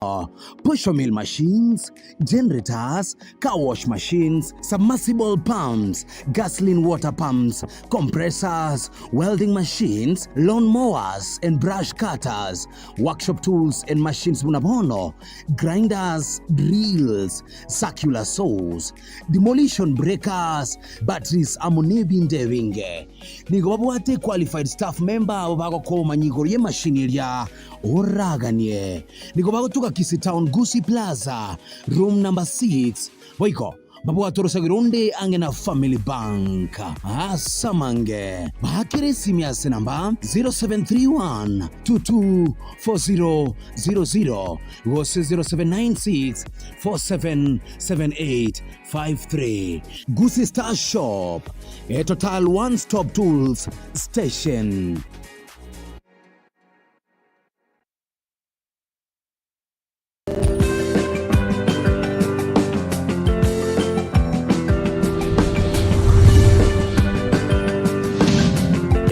Pusher mill machines, generators, car wash machines, submersible pumps, gasoline water pumps, compressors, welding machines, lawn mowers and brush cutters, workshop tools and machines munabono, grinders, drills, circular saws, demolition breakers, batteries amonebinde winge. Nigo babuate qualified staff member bago ko manyigoro ye machineria oraganie. Nigo bago tuka Kisi Town Gisoi Plaza, room number 6. Boiko, babu atorosagironde angena Family Bank. Asamange. Bahakere simias namba 0731 224000 gose 0796 477853. Gisoi Star Shop, a total one-stop tools station.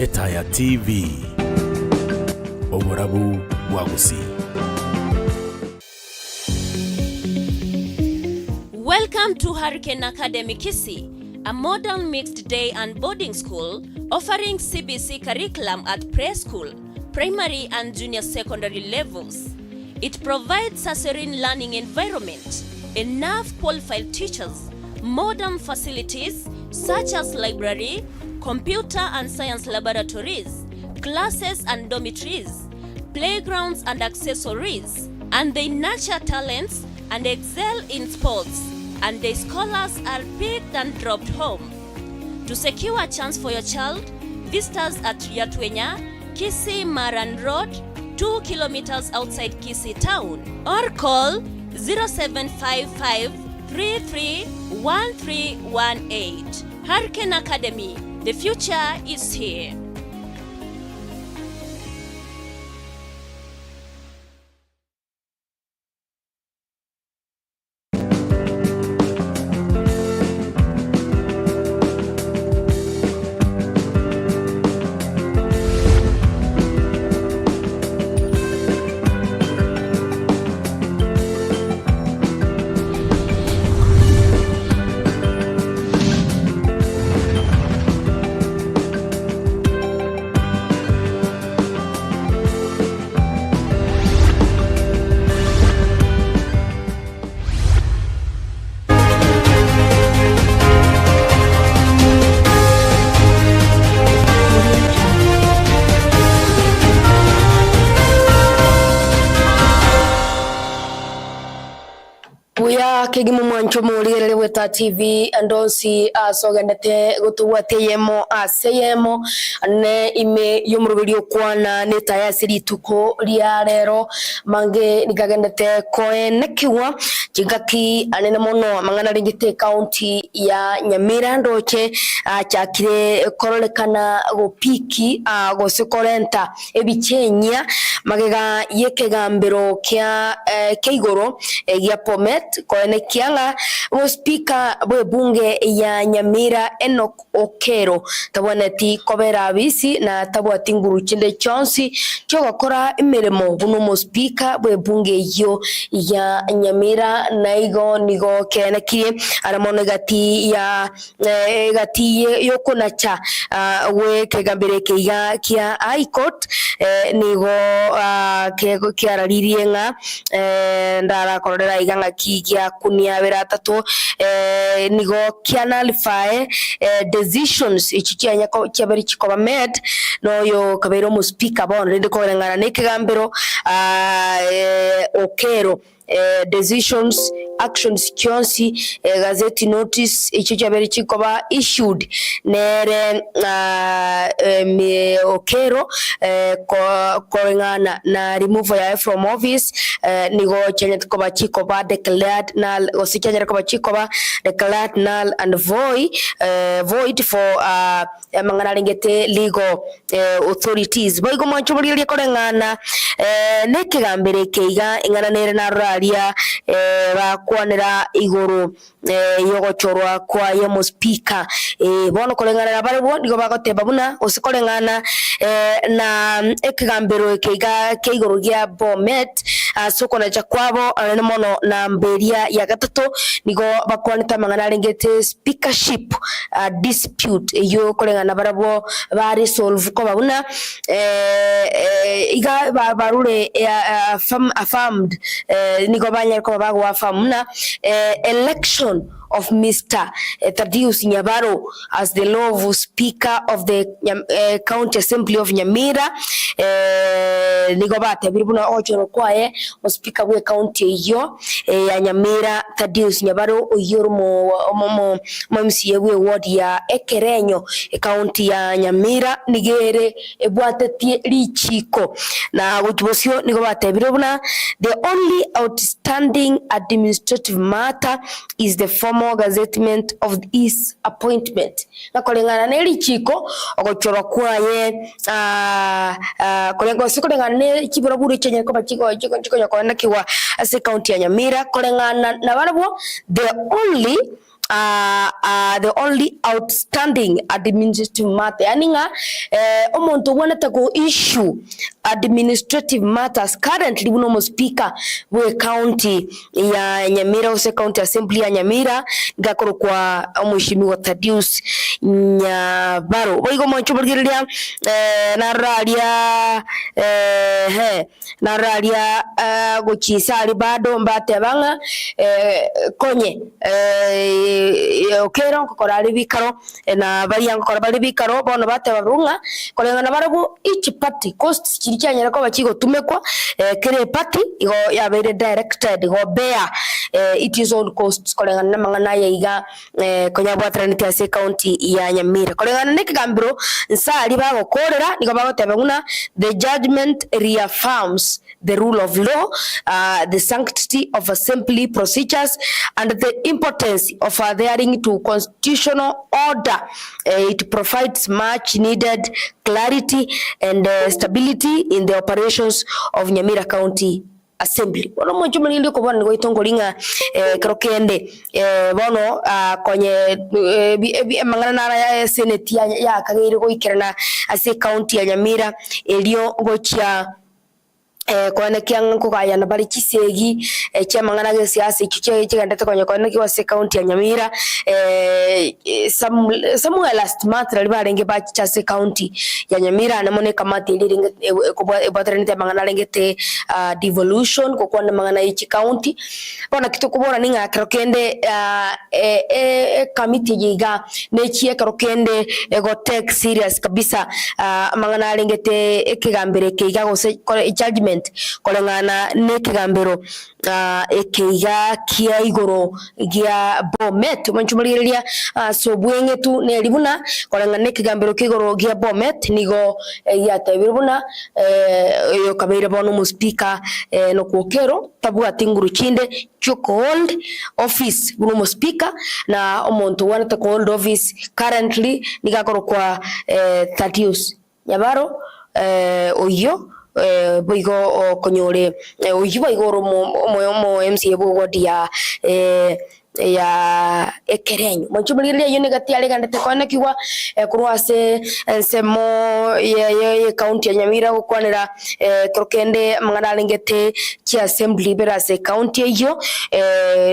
Etaya TV, Omorabu Wagusi. Welcome to Hurricane Academy Gisoi, a modern mixed day and boarding school offering CBC curriculum at preschool, primary and junior secondary levels. It provides a serene learning environment, enough qualified teachers, modern facilities such as library, computer and science laboratories, classes and dormitories, playgrounds and accessories, and they nurture talents and excel in sports, and their scholars are picked and dropped home. To secure a chance for your child, visit us at Yatwenya, Gisoi Maran Road, 2 kilometers outside Gisoi Town, or call 0755 331318. Hurricane Academy, the future is here. Kegimu mwancho mulirele weta TV andonsi asogendete gutuwateyemo aseyemo ne ime yomurubiri Kwana netaya sirituko lya rero mange nikagendete koenekiwa kigaki anene mono mangana ringite county ya Nyamira ndoche cyakire korolekana gopiki gosikorenta ebichenya magega yekegambero kya keigoro ya Pomet koenekianga wo speaker bwe bunge ya Nyamira Enoch Okero taboneti kobera abisi na tabwati nguru chinde chonsi cyogakora imirimo buno mo speaker bwe bunge yo ya Nyamira naigo nigo kenekiye aramono gati ya gati yo kunacha we kegambere kia high court nigo kego kiararirienga ndara korera iganga kigia kunia beratatu nigo kianalify decisions ichikia nyako cyaberi chikoba med no yo kabero mu speaker bon rende ko ngana nekigambero Okero decisions actions kionsi gazeti notice icho cyaberi chikoba issued nere Okero ngana na remove ya from office nigo chenye tukoba chikoba declared null osichanya koba chikoba declared null and void for mangana ringete legal authorities boigo mwancho muri korengana nekigambere keiga ingana nere na raria ba kwanira iguru yogochorwa kwa yemo speaker bono kolengana na barebo nigo bagoteba buna usikolengana na ekigambiro keiga keiguru gia Bomet soko na jakwabo anene mono na mberia ya gatatu nigo bakwanita mangana rengete speakership dispute yo kolengana barebo ba resolve ko babuna iga barure affirmed nigo banya ko bagwa famuna election of Mr. Thaddeus Nyabaro as the lawful speaker of the County Assembly of Nyamira. Nigobate biribuna ochoro kwae mo speaker we county iyo ya Nyamira Thaddeus Nyabaro oyoro mo MCA we ward ya Ekerenyo county ya Nyamira nigere ebwatetie lichiko na gutubosio nigobate biribuna the only outstanding administrative matter is the formal gazettement of his appointment na kolengana neli chiko ogochoro kwaye kolengo sikolengana ne kibura buru chenye ko bachiko chiko yakona kiwa ase county ya Nyamira kolengana na barabo the only outstanding administrative matter yani nga omuntu wonata go issue administrative matters currently buno speaker we county ya Nyamira use county assembly ya Nyamira ngakoro kwa mheshimiwa Thaddeus Nyabaro boigo moncho burgiria nararia gochisa bado mbate banga konye okero kokorari bikaro na bari yango korabari bikaro bono bate barunga kolengana barabu each party cost chirichanya ko bachigo tumekwa kere party igo yabere directed go bear it is all costs kolengana mangana yiga konyabwatraniti ase county ya Nyamira kolengana nekigambiro nsali bago korera nigo bagotebe nguna the judgment reaffirms the rule of law, the sanctity of assembly procedures, and the importance of adhering to constitutional order. It provides much needed clarity and stability in the operations of Nyamira County Assembly. Bono mojo mlili ko bwana goitongo linga krokende bono konye mangana na ya senate ya kagere goikerana ase county ya Nyamira elio gochia kwana kyang ko kaya na bari kisegi cyamangana ge siasa icyucye kigandate konye kwana kiwa se county ya Nyamira Samuel last month rali barenge ba cyase county ya Nyamira na mone kamati liringe ko batrenite mangana lengete devolution ko kwana mangana ichi county bona kitokubora ninga krokende committee yiga nechi krokende go take serious kabisa mangana lengete ekigambere kiga go judgment kolengana nekigambiro ekeiga kia igoro gia Bomet manchumaliria so bwengetu ne libuna kolengana nekigambiro kigoro gia Bomet nigo yata biribuna yo kabira bono mu speaker no kokero tabu atinguru chinde choko hold office buno mu speaker na omonto wana to hold office currently nigakoro kwa Thaddeus Nyabaro oyo boigo konyore uyiba igoro mo MCA bogodi ya Ekerenyo monchumaliria yone gati ale gandete kwana kiwa kurwase nsemo ye county ya Nyamira gukwanira krokende mangana lengete ki assembly berase county iyo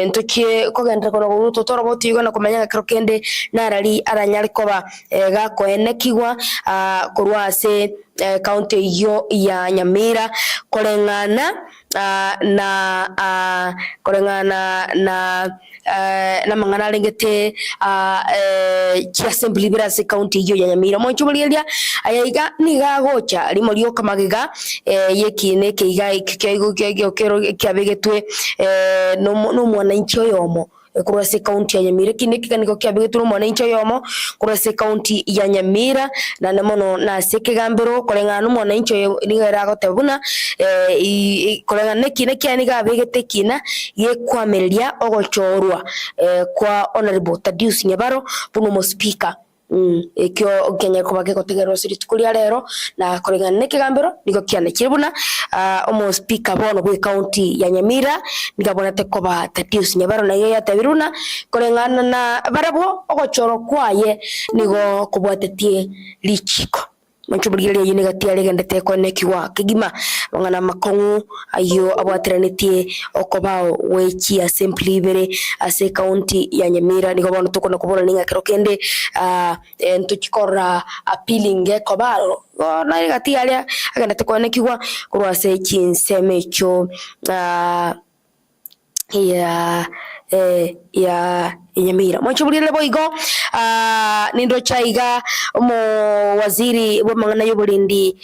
ntokie kogenda kono totoro boti igona kumenya krokende narali aranyari koba gako enekiwa kurwase county iyo ya Nyamira kolengana na mangana lengete ki assembly berase county iyo ya Nyamira monchumaliria ayaga nigagocha limolio kamagiga yekine keiga ikego kero kyabegetwe no mwananchi yomo kurase county ya Nyamira kineki niko kyabegetwe no mwananchi yomo kurase county ya Nyamira na namono na sekegambiro kolengana no mwananchi nigera gotebuna kolengana nekine kyaniga begete kina yekwameliria ogochorwa kwa honorable Thaddeus Nyabaro buno mo speaker ikyo Kenya kubage kotegero siri tukulia rero na koregana nekigambero niko kiane kiribuna omo speaker bono gwe county ya Nyamira nikabona tekoba Tatius Nyabaro na yeya tabiruna korengana na barabo ogochoro kwaye nigo kubwatetie lichiko manchubugiria yine gatia legendete konekiwa kigima bangana makongu ayo abwateranitie okobao wechi assembly bere ase county ya Nyamira niko bono tukona kubona ninga kerokende ntukikora appealing kobaro na gatia alia agendete konekiwa kurwase chinseme cho ya Nyamira mwachubugiria boigo nindo chaiga mo waziri wa mangana y'uburindi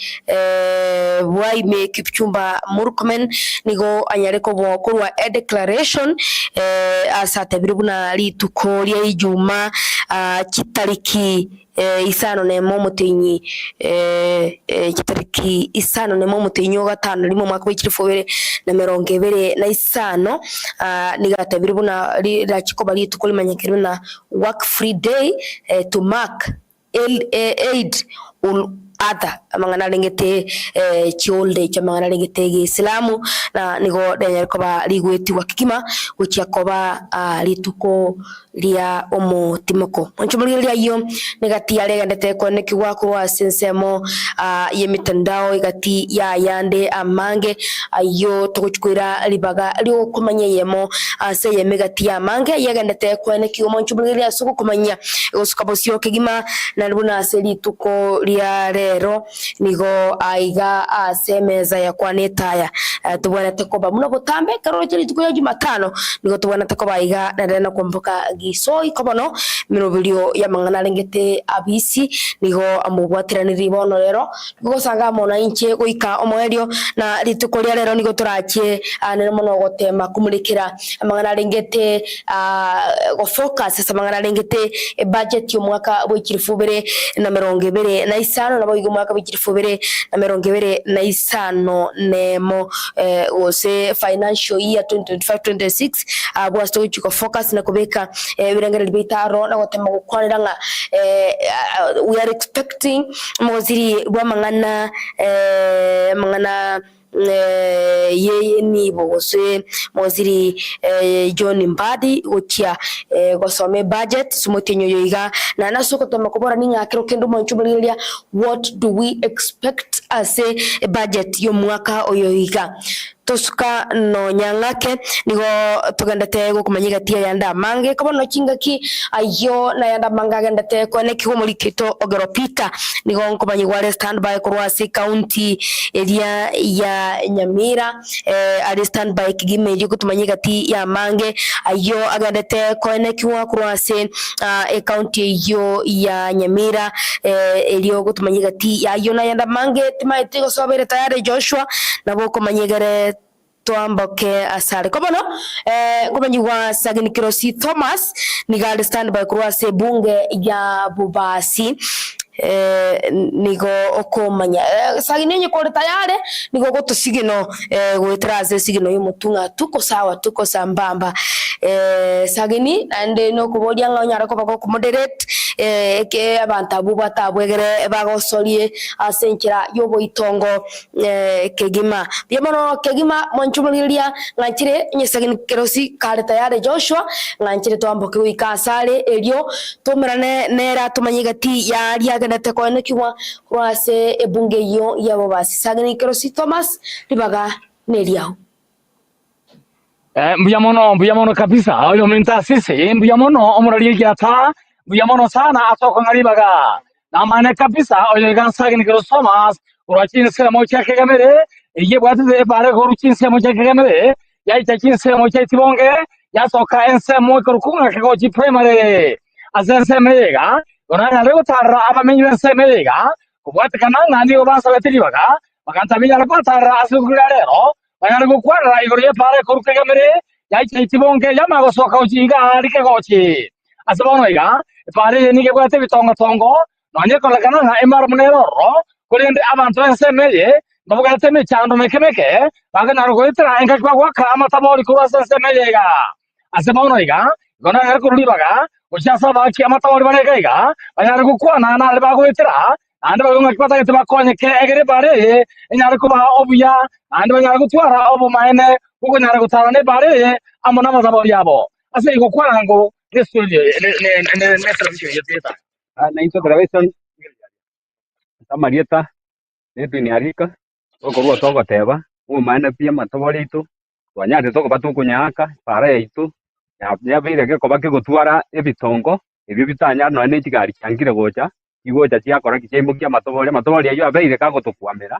waime Kipchumba Murkomen nigo anyareko bo kurwa declaration asatabiribuna lituko lya Ijuma kitariki isano nemo mutinyi kitariki isano nemo mutinyi wa gatano limo mwaka w'ikirifobere na 2025 nigatabiribuna lachikoba lituko limanyekirwe na work free day to mark aid other amangana lengete chiolde chamangana lengete Islamu na nigo denya koba ligweti wakikima guchia koba lituko lia omo timoko onchumuli lia yo negati ya legandete koneki wako wa sensemo ye mitandao igati ya yande amange ayo tokuchkwira libaga lio kumanya yemo se ye megati ya mange yagandete koneki omo onchumuli lia suku kumanya usukabosio kigima na libuna seli tuko lia rero nigo aiga asemeza ya Kwana Etaya tubwana tekoba muno butambe karoro chiri tuko ya Jumatano nigo tubwana tekoba aiga na kumbuka Gisoi kobono mirobilio ya mangana lengete abisi nigo amubwatiraniri bono rero nigo sanga mona inche goika omoerio na litukolia rero nigo turachie nene mono gotema kumulikira mangana lengete go focus sa mangana lengete budget yo mwaka w'ikirifubere na 2025 na boigo mwaka w'ikirifubere na 2025 nemo ose financial year 2025-26 bwasto chiko focus na kubeka birangere libitaro na gotema gukwanira nga we are expecting moziri bwa mangana ye ni bose moziri John Mbadi gochia gosome budget sumotinyo yoiga na nasuko tomakobora ninga kero kendo manchubulilia what do we expect as a budget yo mwaka oyoiga tosuka no nyangake nigo tugandate go kumanyiga tia yanda mange kobono kingaki ayo na yanda manga gandate ko ne kigo mulikito ogoropita nigo kumanyigwa standby kurwasi county area ya Nyamira stand by kigime yo kutumanyiga tia ya mange ayo agandate ko ne kigo kurwasi county yo ya Nyamira elio kutumanyiga tia ayo na yanda mange timaite go sobere tayari Joshua nabo kumanyigare tuamboke asale kobono kumanyigwa Sagini Kirosi Thomas nigali standby kurwase bunge ya Bubasi nigo okomanya Sagini nye kore tayare nigo goto sigino gwetraze sigino y'umutunga tuko sawa tuko sambamba Sagini ande no kubodia nganyara ko bako moderate ke abantu abuba tabwegere bagosolie asenkira yobo itongo kegima byemono kegima monchumulilia ngachire nye Sagini Kirosi kale tayare Joshua ngachire tuamboke wikasale elio tumerane nera tumanyigati yari agandate ko nekiwa kwase ebunge yo yabo basi Sagini Kirosi Thomas libaga neliao mbuyamono kabisa ayo menta sisi mbuyamono omuralie gyata mbuyamono sana atoko ngaribaga na mane kabisa oyo Sagini Kirosi Thomas urachine se mo chake kamere iye bwate bare goruchin se mo chake kamere ya chakin se mo chake tibonge ya soka ense mo korukunga ko ji primary asense mega ona lego tarra aba menyu ense mega kubwate kananga ndi obasa betiribaga makanta minyala patara asugurarero bayargo kwara igore pare koruke kamere ya chaitibonge yama go soka ujiga arike gochi asabono iga pare ni ke bwate bitongo tongo nanye kolakana nga emar munero kulende abantu ensemeye bavuga teme chando mekemeke baga narugo itra enga kwa kama tabori kurasa ensemeye ga asabono iga gona ngar kuruli baga ushasaba ki amatabori barega banyara gukwana na bagwetera ande bagonga kipata gitaba konye ke egere bare inyara kuba obuya ande banyara gutwara obu maene kuko nyara gutara ne bare amona matabori yabo ase gukwana ngo nesulie ne televisheni yeteta na into televisheni tamarieta netu ni arika okorwa togoteba umaene pia matabori itu twanyate tokoba tukunyaka bare itu yabeire gekoba kigutwara ebitongo ebyo bitanya no ne kigari cyangire gocha igocha cyakora kichembo kya matobori ayo abeire kagotukwamera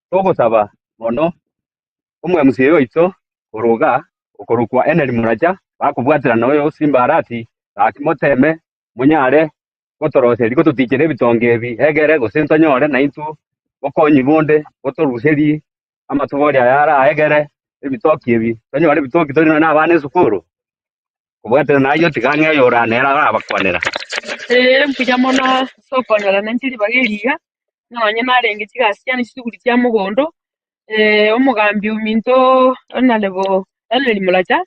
togosaba mono umwe musiyo ito uruga ukorukwa eneri muraja bakubwatira nawe simba arati akimoteme munyare gotorose liko tutikire bitonge ebi egere gosento nyore na itu gokonyi bonde gotoruseri amatobori ayara egere ebitoki ebi tonyore bitoki tori na abane sukuru kubwatira nayo tiganya yora nera abakwanera mpuja mono sokonyora nantiri bageriga nonye narenge chigasi ni suguri kya mugondo omugambi uminto onalebo eneri mulacha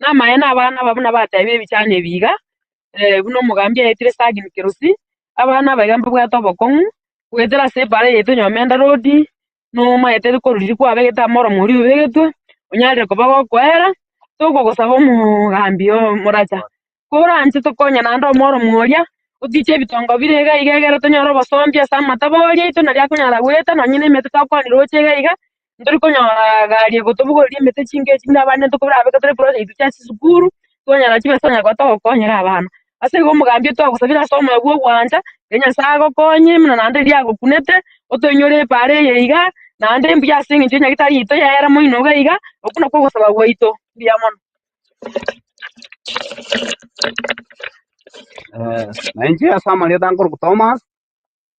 namaye n'abana babona batebe ebichane biga buno omugambi aetire sagini kerosi abana bagamba bwata obokong'u gwetera ase ebara yaito nyomenda road nomaete koriri kwabegete amoro muri obegetwe onyarire koba gokoera togogosaba omugambi muracha koranche tokonya nande omoro mworia otiche ebitongo bire iga egere tonyora obosombi ase amatabori aito naria akonyara gweta nonye na emete tokwanire oche iga ntori konyora gari egotobogoreri emete chinge echi buna abana ntokobera abekete project chia chisukuru tonyara chibesa onyakorwa togokonyera abana ase igo omogambi twagosabire ase omoyo bwa ogwancha nyasaye agokonye muna naende riria agokunete otoinyore ebara eye iga naende mbuya ase eng'encho enyagitari yaito yaera moino iga iga okwo nakwo ogosaba gwaito mbuya mono na inchi asa marieta nkuru Thomas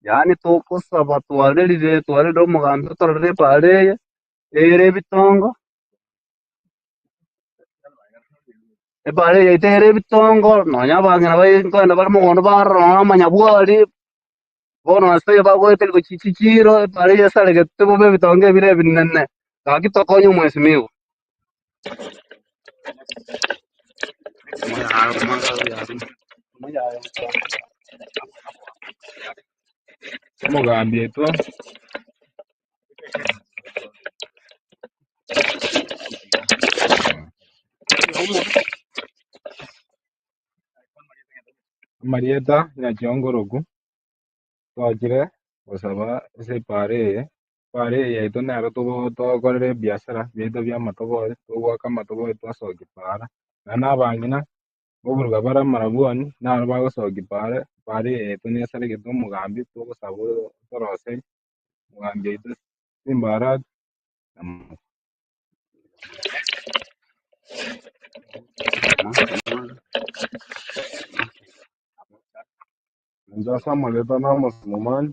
yani tokosaba twarerire omugambi otororere ebara eye ebitongo ebara eye yaito ere ebitongo nonya abang'ina baikoenda bari mogondo barora amanyabwari bono ase bagoete gochichichiro ebara eye esaregete bobe ebitongo ebire ebinene gaki tokonye omwesimiwa omugambi etwo amarieta nyakiongoroku twachire gosaba ase ebara eye yaito nero tokorera ebiasara biaito bia amatobori togwaka amatobori twasokia ebara na abang'ina oburuga bare amarabwani naro bagosokia ebara eye yaito nesaregete omugambi togosaba otoroseri omugambi yaito simba arati inche ase amarieta na omosimumani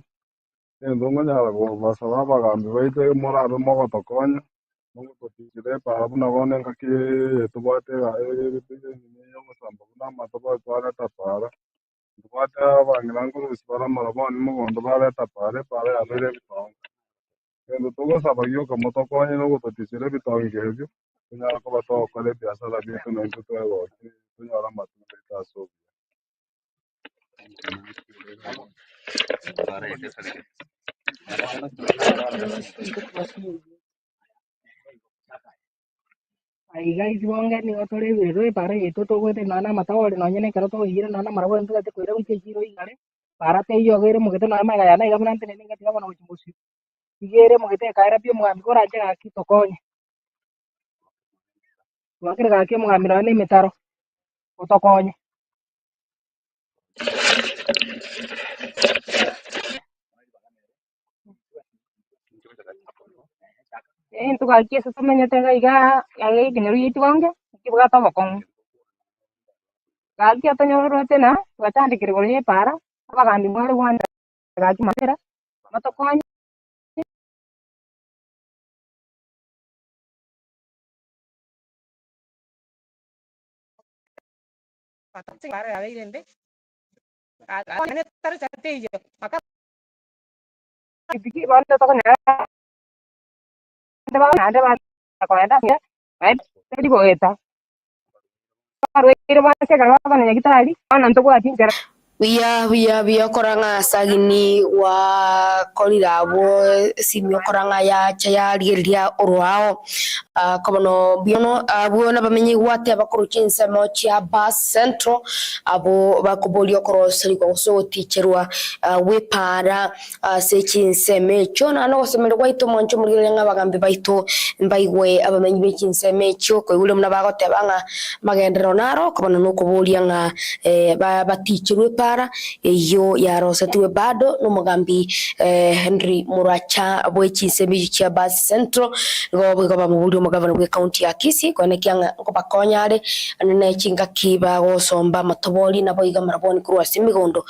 tonyara gosaba abagambi baito morabe mogotokonya mogototichera ebara buna bono engaki tobwate ya ogosamba buna amatobori twareta ebara tobwate abang'ina nkorosia bare amarabwani mogondo bareta ebara yabeire ebitongo gento togosaba gioka motokonye nogototichera ebitongo ebio tonyara koba togokora ebiasara biaito na intwe twegokia tonyore amatunda aito ase obuya. Iga isibonge nigo torebererwa ebara yaito togwete nonye na amatabori nonye na ekero togoigire nonye na amarabwani togete koira gochia echiro igare para teiyo iga ere mogete nonye maiga yane iga buna ntenene ngatiga bono gochia bosio iga ere mogete ekaera pi omogambi koranche gaki tokonye twakire gaki omogambi nonye na emetaro otokonye ntugaki ase tomenyete iga ekenyoro gia etigonge nkibwate obokong'u gaki otonyorete na twachandikire igoro ya ebara abagambi mware gwancha gaki mabera motokonye ebara yabeire mbe tare chateiyo maka biki bono tokonyora nande bakoenda teri goeta arwire base kagaba nyagitari ana ntoko atinjara Wia koranga sagini wa kolirabo simio koranga ya chaya liria orwao kono biono abuona bamenyi wate abakuru chinse mochia bus central abo bakubolio korosari ko so ticherwa wepara se chinse mecho na no semere waito moncho mulirenga bagambe baito mbaigwe abamenyi bechinse mecho ko ule muna bagote banga magendero naro kono no kubolia nga baticherwe iyo yarosatiwe bado n'umugambi Henry Muracha bwechinse bichi bus central ngo mubuli umugabana bwe county ya Kisii kone kyanga ngo bakonyare anene chinga kiba gosomba matoboli nabo igamara kurwa simigondo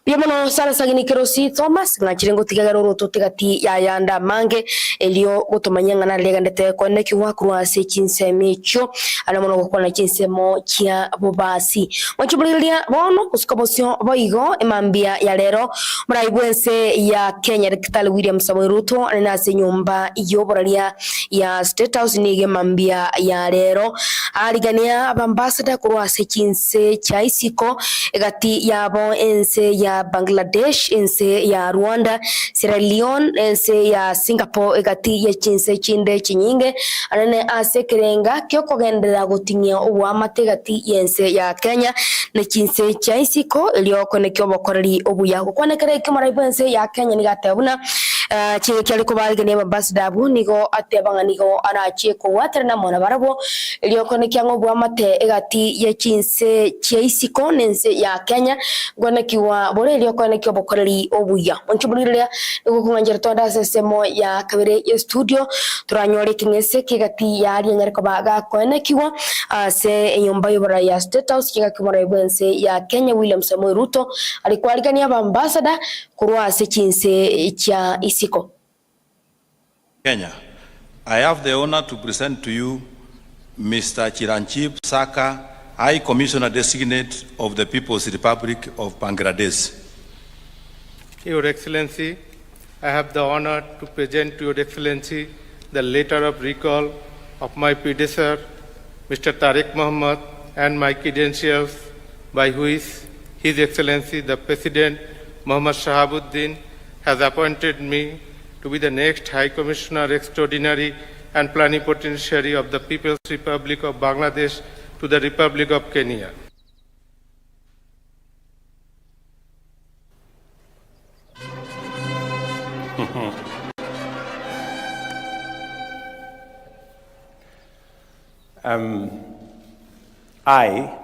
Biamono sala sagini kerosi Thomas ngachire ngo tigagaro roto tigati ya yanda mange elio gotomanyanga na lega ndete kone kiwa kurwa se chinse mecho anamono gukona chinse mo kia bobasi wanchubulilia bono kusikabosio boigo emambia ya lero muraibwense ya Kenya Daktari William Samoei Ruto anase nyumba iyoboralia ya State House nige mambia ya lero aligania abambassador kurwa se chinse cha isiko egati yabo ense ya Bangladesh ense ya Rwanda Sierra Leone ense ya Singapore egati ya chinse chinde chinyinge anene asekerenga kyo kogendera gutingia uwa mategati yense ya Kenya na chinse cha isiko elio konekyo bokoreri obuya kwanekere kimaraibwense ya Kenya nigatebuna chike kyali kubalgene ambassador abu nigo atebanga nigo anachie ko waterna mona barabo elio konekya ngobwa mate egati ya chinse cha isiko nense ya Kenya gonekiwa bore elio konekyo bokoreri obuya onchubulire nigo kunganjera tonda sesemo ya kabere ya studio turanyore kingese kigati ya ari nyariko baga konekiwa se enyomba yobora ya State House kinga kimaraibwense ya Kenya William Samoei Ruto alikuwa aligania ambassador kurwa se chinse cha isiko Kenya. I have the honor to present to you Mr. Chiranjib Saka, High Commissioner Designate of the People's Republic of Bangladesh. Your Excellency, I have the honor to present to Your Excellency the letter of recall of my predecessor, Mr. Tariq Muhammad, and my credentials by which His Excellency the President Muhammad Shahabuddin has appointed me to be the next High Commissioner Extraordinary and Plenipotentiary of the People's Republic of Bangladesh to the Republic of Kenya. I,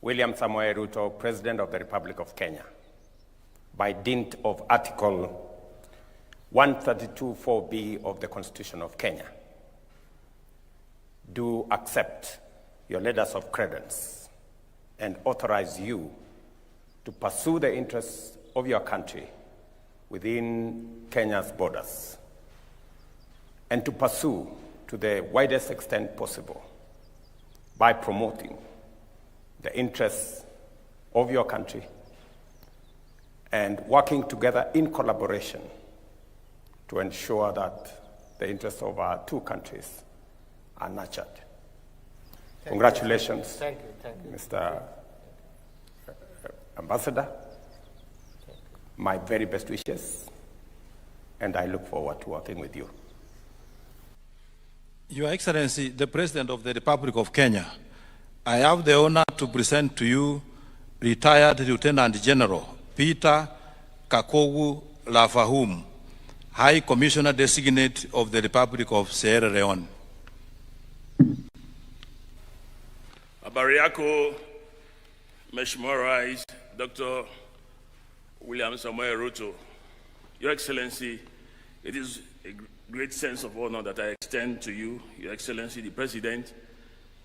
William Samoei Ruto, President of the Republic of Kenya, by dint of Article 132(4)(b) of the Constitution of Kenya, do accept your letters of credence and authorize you to pursue the interests of your country within Kenya's borders and to pursue to the widest extent possible by promoting the interests of your country and working together in collaboration to ensure that the interests of our two countries are nurtured. Congratulations, Thank you. Mr. Ambassador. My very best wishes, and I look forward to working with you. Your Excellency, the President of the Republic of Kenya, I have the honor to present to you retired Lieutenant General Peter Kakogu Lafahum, High Commissioner Designate of the Republic of Sierra Leone. Habari yako, Mheshimiwa Rais Dr. William Samoei Ruto. Your Excellency, it is a great sense of honor that I extend to you, Your Excellency, the President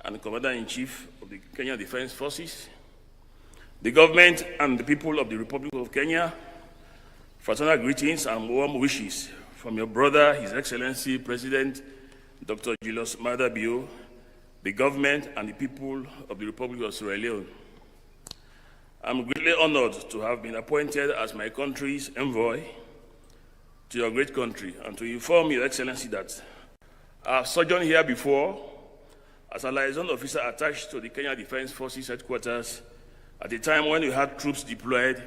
and Commander-in-Chief of the Kenya Defense Forces, the government and the people of the Republic of Kenya. Fraternal greetings and warm wishes from your brother, His Excellency President Dr. Julius Maada Bio, the government and the people of the Republic of Sierra Leone. I'm greatly honored to have been appointed as my country's envoy to your great country and to inform Your Excellency that I've sojourned here before as a liaison officer attached to the Kenya Defense Forces headquarters at a time when we had troops deployed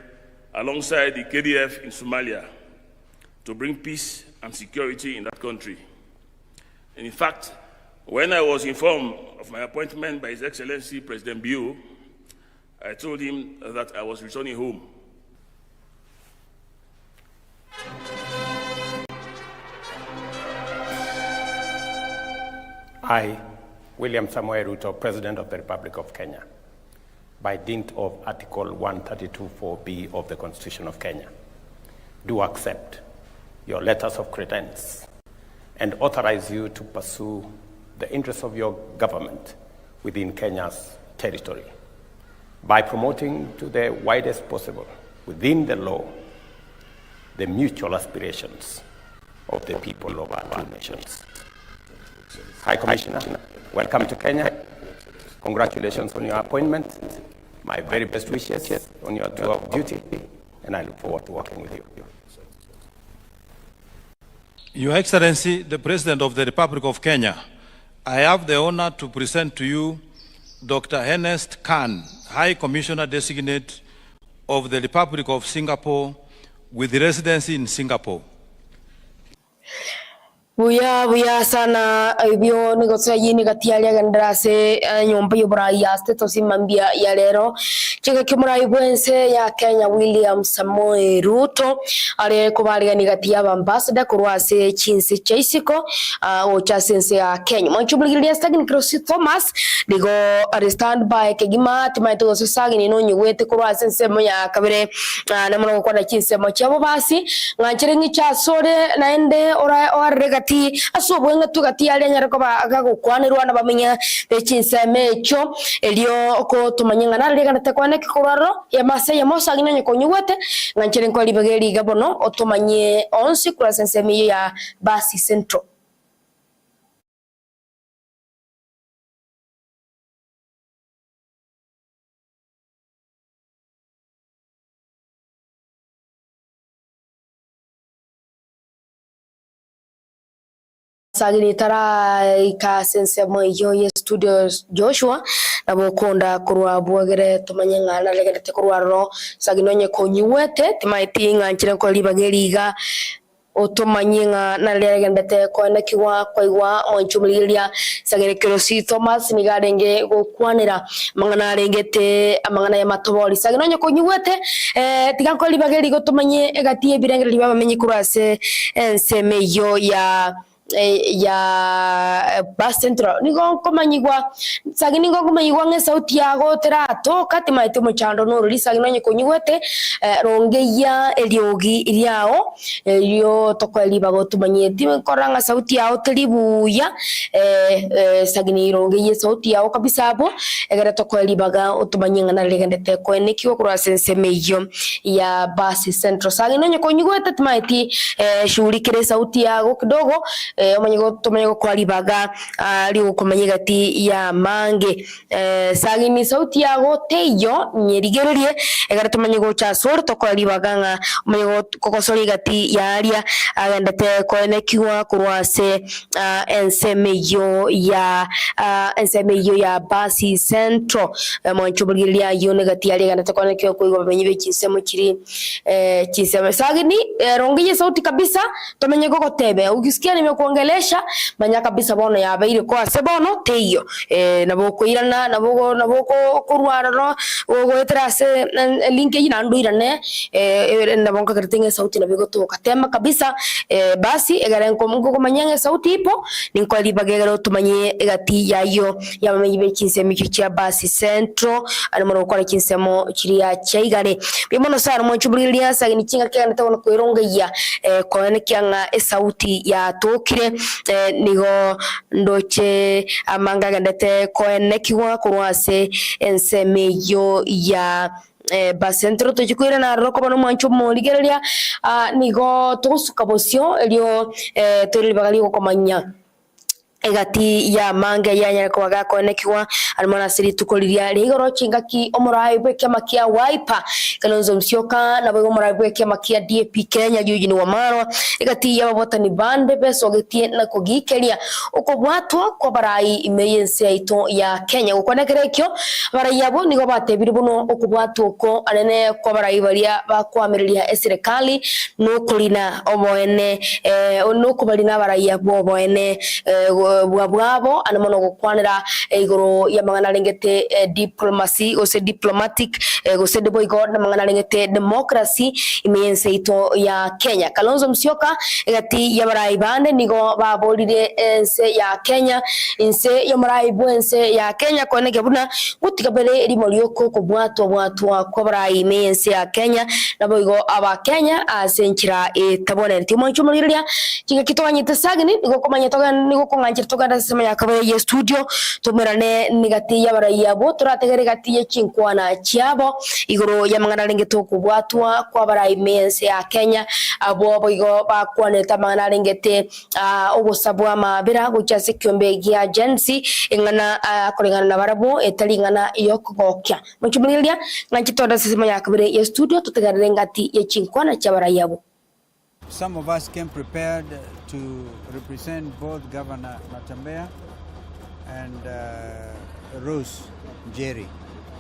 alongside the KDF in Somalia to bring peace and security in that country. And in fact, when I was informed of my appointment by His Excellency President Bio, I told him that I was returning home. I, William Samoei Ruto, President of the Republic of Kenya, by dint of Article 132(4)(b of the Constitution of Kenya, do accept your letters of credence and authorize you to pursue the interests of your government within Kenya's territory by promoting to the widest possible, within the law, the mutual aspirations of the people of our two nations. High Commissioner, welcome to Kenya. Congratulations on your appointment. My very best wishes on your tour of duty, and I look forward to working with you. Your Excellency, the President of the Republic of Kenya, I have the honor to present to you Dr. Ernest Khan, High Commissioner Designate of the Republic of Singapore with residency in Singapore. Buya sana ibyo nigotsayi gatialia gandrase nyomba yobrai ya status mambia ya lero chega kimurai bwense ya Kenya William Samoei Ruto ale kubaliga nigatia ambassador kurwase chinsi chaisiko o chasense ya Kenya manchubuligia stagin Cyrus Thomas digo stand by kegima timaito sosagi ni nonye wete kurwase nsemo ya kabere na mwana kwa na chinsi machabo basi ngachiringi cha sore naende ora asobwenga tugati ali nyarako bagagukwanirwa na bamenya bechinse mecho elio ko tumanyanga na lega natakwane kikoraro ya mase ya mosa ginanye konyuwete nganchere ko libageri gabono otumanye onsi kura sensemi ya basi central. Sagini tara ika sense moyo ye studios Joshua na bokonda kurwa bwagere tumanyanga na legete kurwa ro saginonye konyiwete timaiti nganchire ko libageriga otomanyinga na legete ko na kiwa kwa igwa onchumulilia sagere Cyrus Thomas ni garenge gukwanira mangana rengete amangana ya matobori saginonye konyiwete tiganko libageriga tumanye egatie birengere libamenyi kurase ensemeyo ya bus central nigo komanyigwa sagini ngo komanyigwa nge sauti yago terato kati maite muchando no ruri sagino nye konyigwete rongeya eliogi iliao yo tokweli bago tumanyeti koranga sauti yao teribuya sagini rongeya sauti yao kabisa abo egere tokweli baga otumanyenga na legendete ko nekiwa kura sensemeyo ya bus central sagino nye konyigwete timaiti shughuli sauti yago kidogo omanyigo kwa libaga ligo kumanyiga ti ya mange sagini sauti yago teyo nyerigererie egara tumanyigo cha sor to kwa libaga nga omanyigo kokosori gati ya aria agendete ko nekiwa kurwase ensemeyo ya basi central monchubulilia yo negati ya agendete ko nekiwa ko bamenyibe kinsemo kiri kinsemo sagini rongiye sauti kabisa tumanyigo gotebe ukisikia nimekuongelesha manya kabisa bono ya baire kwa sebono teyo naboko irana naboko kurwara no goetrase link ina nduirane nabonka kertinge sauti nabigo to katema kabisa basi egaren ko manyanga sauti ipo ninko libagero tumanye egati yayo yamenyibe kinsemo kicha basi central ari moro kwa kinsemo kiriya chaigare bimono sana monchubulilia sagini kinga kene to ko irongeya ko ne kyanga sauti ya tokire nigo ndoche amanga gendete ko nekiwa kurwase ensemeyo ya basentro tujikwira na roko bano mancho moligeria nigo tosuka bosio elio tori bagali ko komanya egati ya mange ya nyarako gakonekiwa almona siri tukoliria rigoro chingaki omorai bweke makia wiper Kalonzo Musyoka na bwo omorai bweke makia DAP Kenya Eugene Wamalwa egati ya babotani bande beso getie na kugikeria ukobwatwa kwa barai imeyense ito ya Kenya ukonekerekyo barai yabo nigo batebiri buno ukobwatwa ko anene kwa barai baria bakwamiriria serikali no kulina oboene no kubalina barai yabo oboene bwabo anamono gukwanira igoro ya mangana lengete diplomacy ose diplomatic gose de boygo na mangana lengete democracy imeyense ito ya Kenya. Kalonzo Musyoka egati ya barai bande nigo babolire ense ya Kenya inse ya barai bwense ya Kenya koneke buna gutikabere rimorioko kubwatwa kwa barai imeyense ya Kenya na boygo aba Kenya asenchira tabone timo chumuriria kigakitwanyite sagini nigo komanya toga nigo konganjira toga sema yakabaye ye studio tumerane nigati ya barai yabo turategere gati ye Kwana chiabo igoro ya mangana lengeto kubwatwa kwa barai mense ya Kenya abo boigo bakwaneta mangana lengete obusabwa mabira guchase kyombe gia agency ingana akolingana na barabo etalingana yokogokya muchumuriria nganchitoda sema yakabire ye studio tutegere ngati ye Kwana cha barai yabo. Some of us came prepared to represent both Governor Natembeya and Rose Njeri,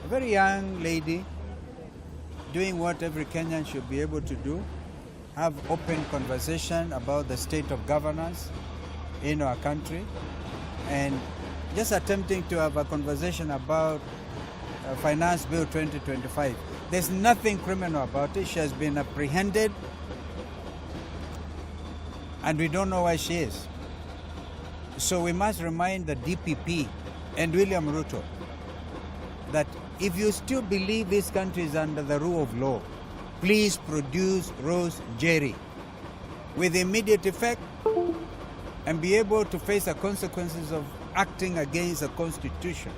a very young lady doing what every Kenyan should be able to do, have open conversation about the state of governance in our country, and just attempting to have a conversation about Finance Bill 2025. There's nothing criminal about it. She has been apprehended and we don't know where she is. So we must remind the DPP and William Ruto that if you still believe this country is under the rule of law, please produce Rose Njeri with immediate effect and be able to face the consequences of acting against the Constitution.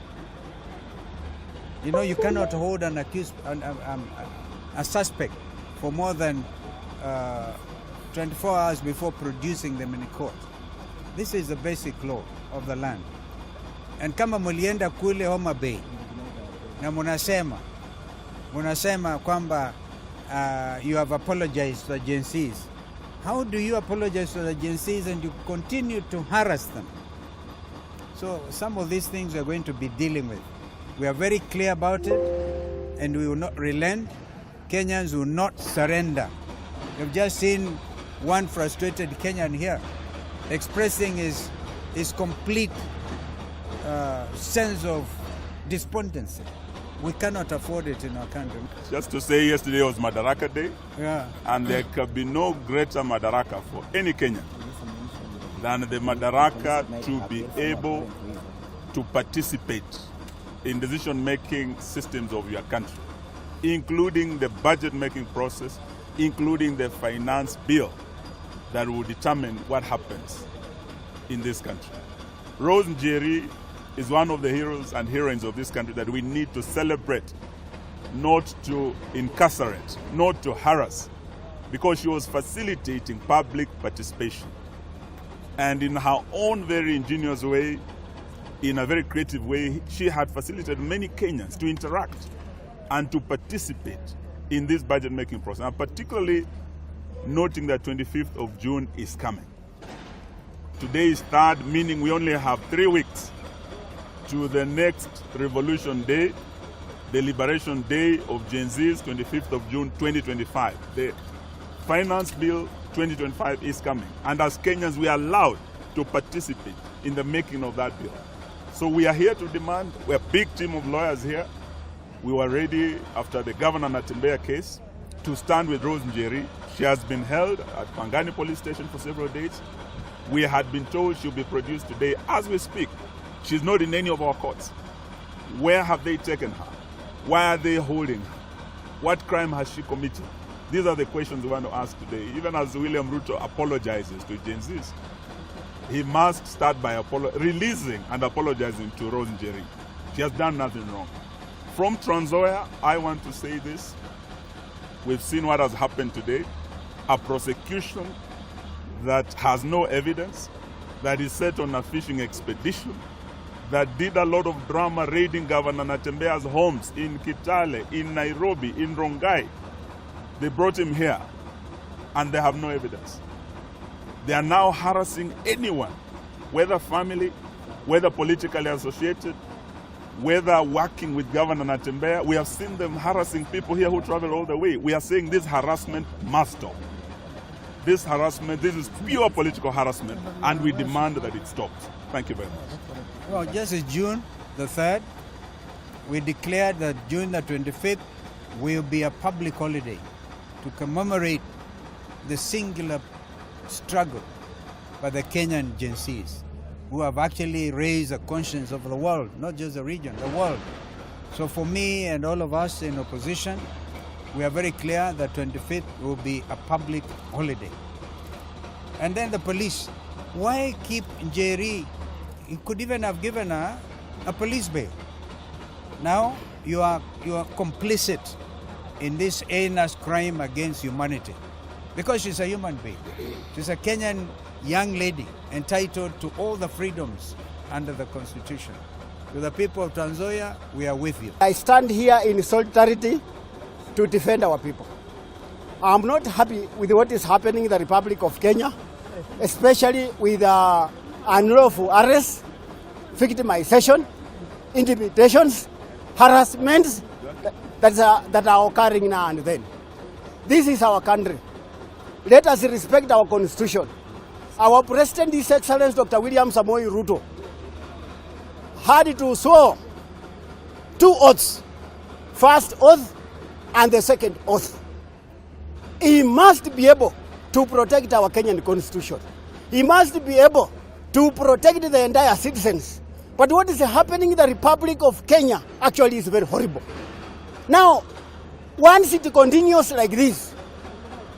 You know, you cannot hold an accused, a suspect for more than 24 hours before producing them in court. This is the basic law of the land. And kama mulienda kule Homa Bay na munasema kwamba you have apologized to the agencies. How do you apologize to the agencies and you continue to harass them? So some of these things we are going to be dealing with. We are very clear about it and we will not relent. Kenyans will not surrender. We've just seen one frustrated Kenyan here expressing his complete sense of despondency. We cannot afford it in our country. Just to say, yesterday was Madaraka Day, and there can be no greater Madaraka for any Kenyan than the Madaraka to be able to participate in decision-making systems of your country, including the budget-making process, including the finance bill that will determine what happens in this country. Rose Njeri is one of the heroes and heroines of this country that we need to celebrate, not to incarcerate, not to harass, because she was facilitating public participation. And in her own very ingenious way, in a very creative way, she had facilitated many Kenyans to interact and to participate in this budget-making process, and particularly noting that 25th of June is coming. Today is 3rd, meaning we only have 3 weeks to the next Revolution Day, the Liberation Day of Gen Z's, 25th of June 2025. The Finance Bill 2025 is coming, and as Kenyans we are allowed to participate in the making of that bill. So we are here to demand, we're a big team of lawyers here. We were ready after the Governor Natembeya case to stand with Rose Njeri. She has been held at Pangani Police Station for several days. We had been told she'll be produced today as we speak. She's not in any of our courts. Where have they taken her? Why are they holding her? What crime has she committed? These are the questions we want to ask today. Even as William Ruto apologizes to Gen Zs, he must start by releasing and apologizing to Rose Njeri. She has done nothing wrong. From Trans Nzoia, I want to say this. We've seen what has happened today. A prosecution that has no evidence, that is set on a fishing expedition, that did a lot of drama raiding Governor Natembea's homes in Kitale, in Nairobi, in Rongai. They brought him here, and they have no evidence. They are now harassing anyone, whether family, whether politically associated, whether working with Governor Natembea. We have seen them harassing people here who travel all the way. We are saying this harassment must stop. This harassment, this is pure political harassment, and we demand that it stops. Thank you very much. Well, just as June the 3rd, we declared that June the 25th will be a public holiday to commemorate the singular struggle by the Kenyan Gen Zs, who have actually raised the conscience of the world, not just the region, the world. So for me and all of us in opposition, we are very clear that 25th will be a public holiday. And then the police, why keep Njeri? You could even have given her a police bail. Now you are complicit in this heinous crime against humanity, because she's a human being. She's a Kenyan young lady entitled to all the freedoms under the Constitution. To the people of Tanzania, we are with you. I stand here in solidarity to defend our people. I'm not happy with what is happening in the Republic of Kenya, especially with unlawful arrests, victimization, intimidations, harassments that are occurring now and then. This is our country. Let us respect our Constitution. Our President, His Excellency Dr. William Samoei Ruto, had to swear 2 oaths, first oath and the second oath. He must be able to protect our Kenyan Constitution. He must be able to protect the entire citizens. But what is happening in the Republic of Kenya actually is very horrible. Now, once it continues like this,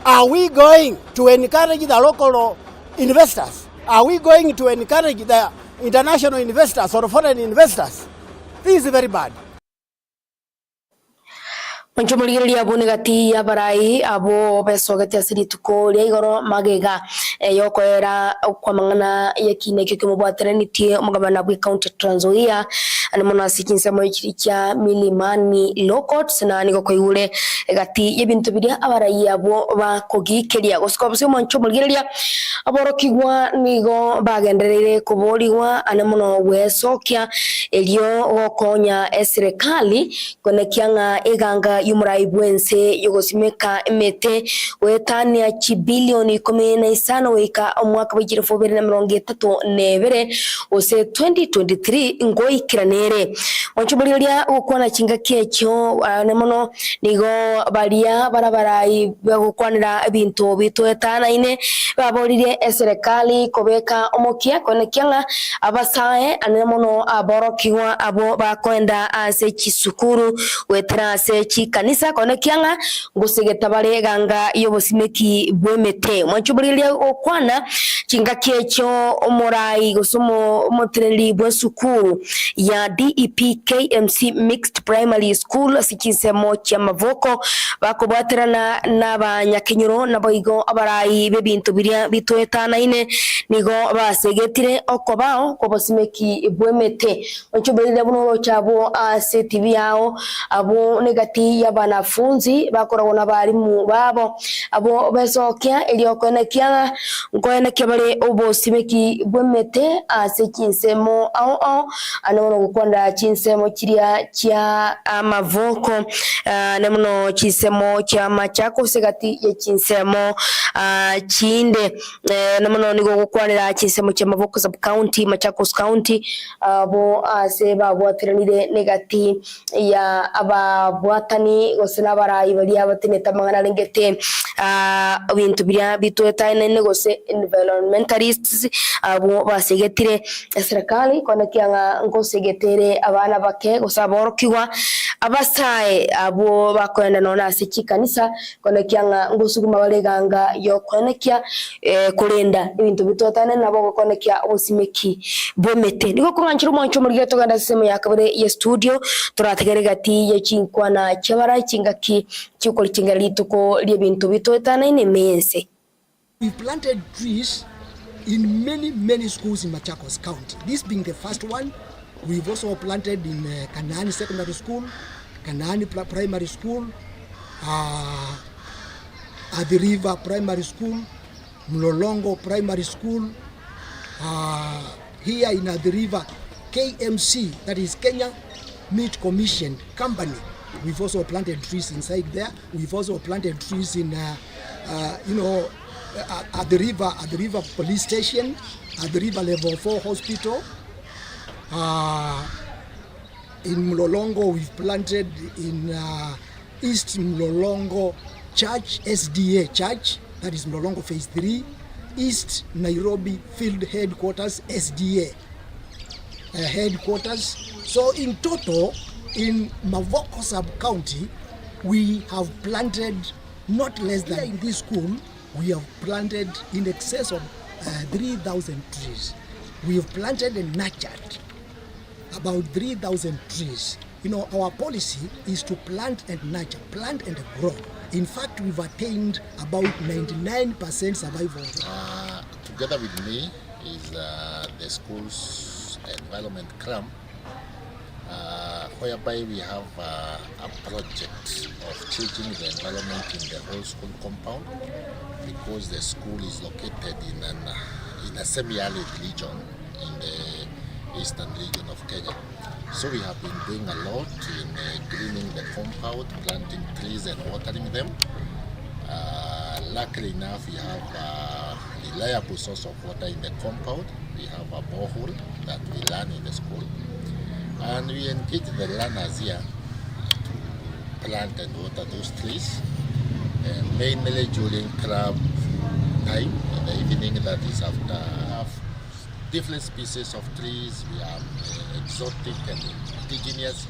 are we going to encourage the local investors? Are we going to encourage the international investors or foreign investors? This is very bad. Manchomoligeria abo negati ya barai abo besogati asiri tuko ria igoro magega yokwera kwa mangana yakine kyo mubwaterenitie omugabana bwa county Trans Nzoia ani mona sikinsa mo ikirikia Milimani Locots na niko koyure gati yebintu biria abarai abo bakogikeria gosikobse manchomoligeria aborokigwa nigo bagenderere kuboriwa ani mono wesokia elio gokonya serikali konekianga iganga yumurai bwense yogosimeka emete wetania chibilioni 15 weka omwaka wa 2032 ose 2023 ngoi kiranere wanchubuliria ukwana chinga kecho nemono nigo baria barabarai bagukwanira ebintu bitwetana ine baboririe serikali kobeka omokia konekianga abasae anemono aborokiwa abo bakwenda ase chisukuru wetera ase kanisa konekianga ngusegeta bareganga yobosimeki bwemete mwanchuburilia okwana chinga kecho omorai gosomo motreli bwesukuru ya DEP KMC Mixed Primary School sikinsemo kya mavoko bakobwaterana n'abanyakenyoro naboigo abarai bebintu biria bitwetana ine nigo basegetire okobao kobosimeki bwemete mwanchuburilia buno chabo ase TV yao abo negati ya banafunzi bakoragwo na barimu babo abo besokia eliokonekia ngoenekia bale obosimeki bwemete ase kinsemo ao anono gukonda kinsemo kiria kya amavoko nemuno kinsemo kya machako segati ya kinsemo chinde nemuno nigo gukwanira kinsemo kya mavoko sub county Machakos county abo ase babwatiranire negati ya ababwatani gosena barai baria batineta mangana lengete bintu biria bitweta ene gose environmentalists abo basegetire serikali konekianga ngosegetere abana bake gosaborokiwa abasae abo bakwenda nona asiki kanisa konekianga ngosuguma bareganga yokonekia kulinda ibintu bitweta ene nabo konekia osimeki bomete niko kunganchiro mwancho muri geto ganda semo yakabere ye studio turategere gati ye Kwana chabara chingaki chukoli chingalituko liebintu bitwetana ine mense. We planted trees in many schools in Machakos County. This being the first one, we've also planted in Kanani Secondary School, Kanani Primary School, at the River Primary School, Mlolongo Primary School, here in the River KMC, that is Kenya Meat Commission Company. We've also planted trees inside there. We've also planted trees in, at the river police station, at the River Level 4 Hospital. In Mlolongo, we've planted in East Mlolongo Church, SDA Church, that is Mlolongo Phase 3, East Nairobi Field Headquarters, SDA Headquarters. So in total, in Mavoko Sub-County, we have planted not less than, in this school, we have planted in excess of 3,000 trees. We have planted and nurtured about 3,000 trees. Our policy is to plant and nurture, plant and grow. In fact, we've attained about 99% survival. Together with me is the school's environment club, whereby we have a project of changing the environment in the whole school compound, because the school is located in a semi-arid region in the eastern region of Kenya. So we have been doing a lot in greening the compound, planting trees and watering them. Luckily enough, we have a reliable source of water in the compound. We have a borehole that we learn in the school. And we engage the learners here to plant and water those trees. And mainly during club time, in the evening, that is after different species of trees. We have exotic and indigenous,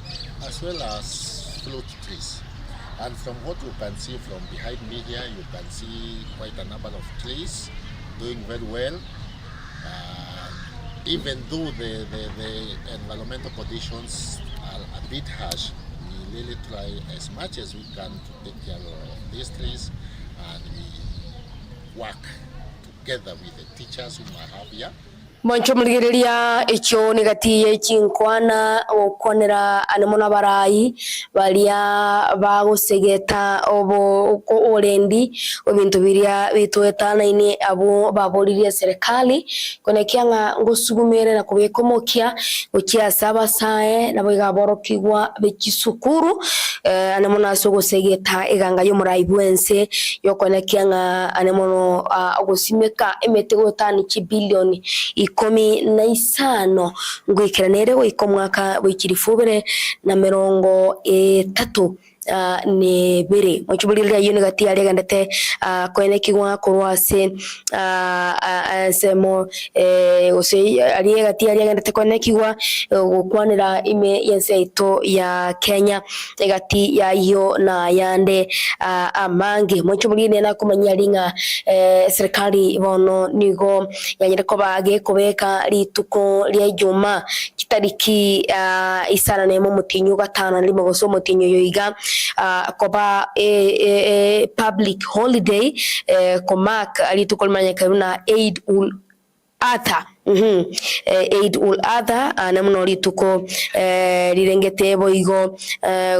as well as fruit trees. And from what you can see from behind me here, you can see quite a number of trees doing very well. Even though the environmental conditions are a bit harsh, we really try as much as we can to take care of these trees, and we work together with the teachers whom I have here. Moncho mligiriria icho ni gati ya Kwana okonera anemona barai balia bagusegeta obo orendi obintu biria bitwetana ini abo baboririe serikali konekianga ngusugumere na kubikomokia ukia saba sae na bigaborokigwa bikisukuru anemona sogosegeta iganga yo muraibwense yokonekianga anemono ogusimeka emetegotani chibilioni 15 ngwikiranire wiko mwaka wikirifubire na 30 ne bere mochubulira yone gati yari gandete kwenekigwa kurwase semo ose ari gati yari gandete kwenekigwa gukwanira ime yenseito ya Kenya gati ya yo na yande amange mochubulira na kumanya linga serikali bono nigo yanyere ko bage kubeka lituko lya Juma kitariki isana nemo mutinyu gatana limo goso mutinyu yoiga koba public holiday komak alitukolmanya karuna Eid ul Adha Eid ul Adha namno lituko lirengete boigo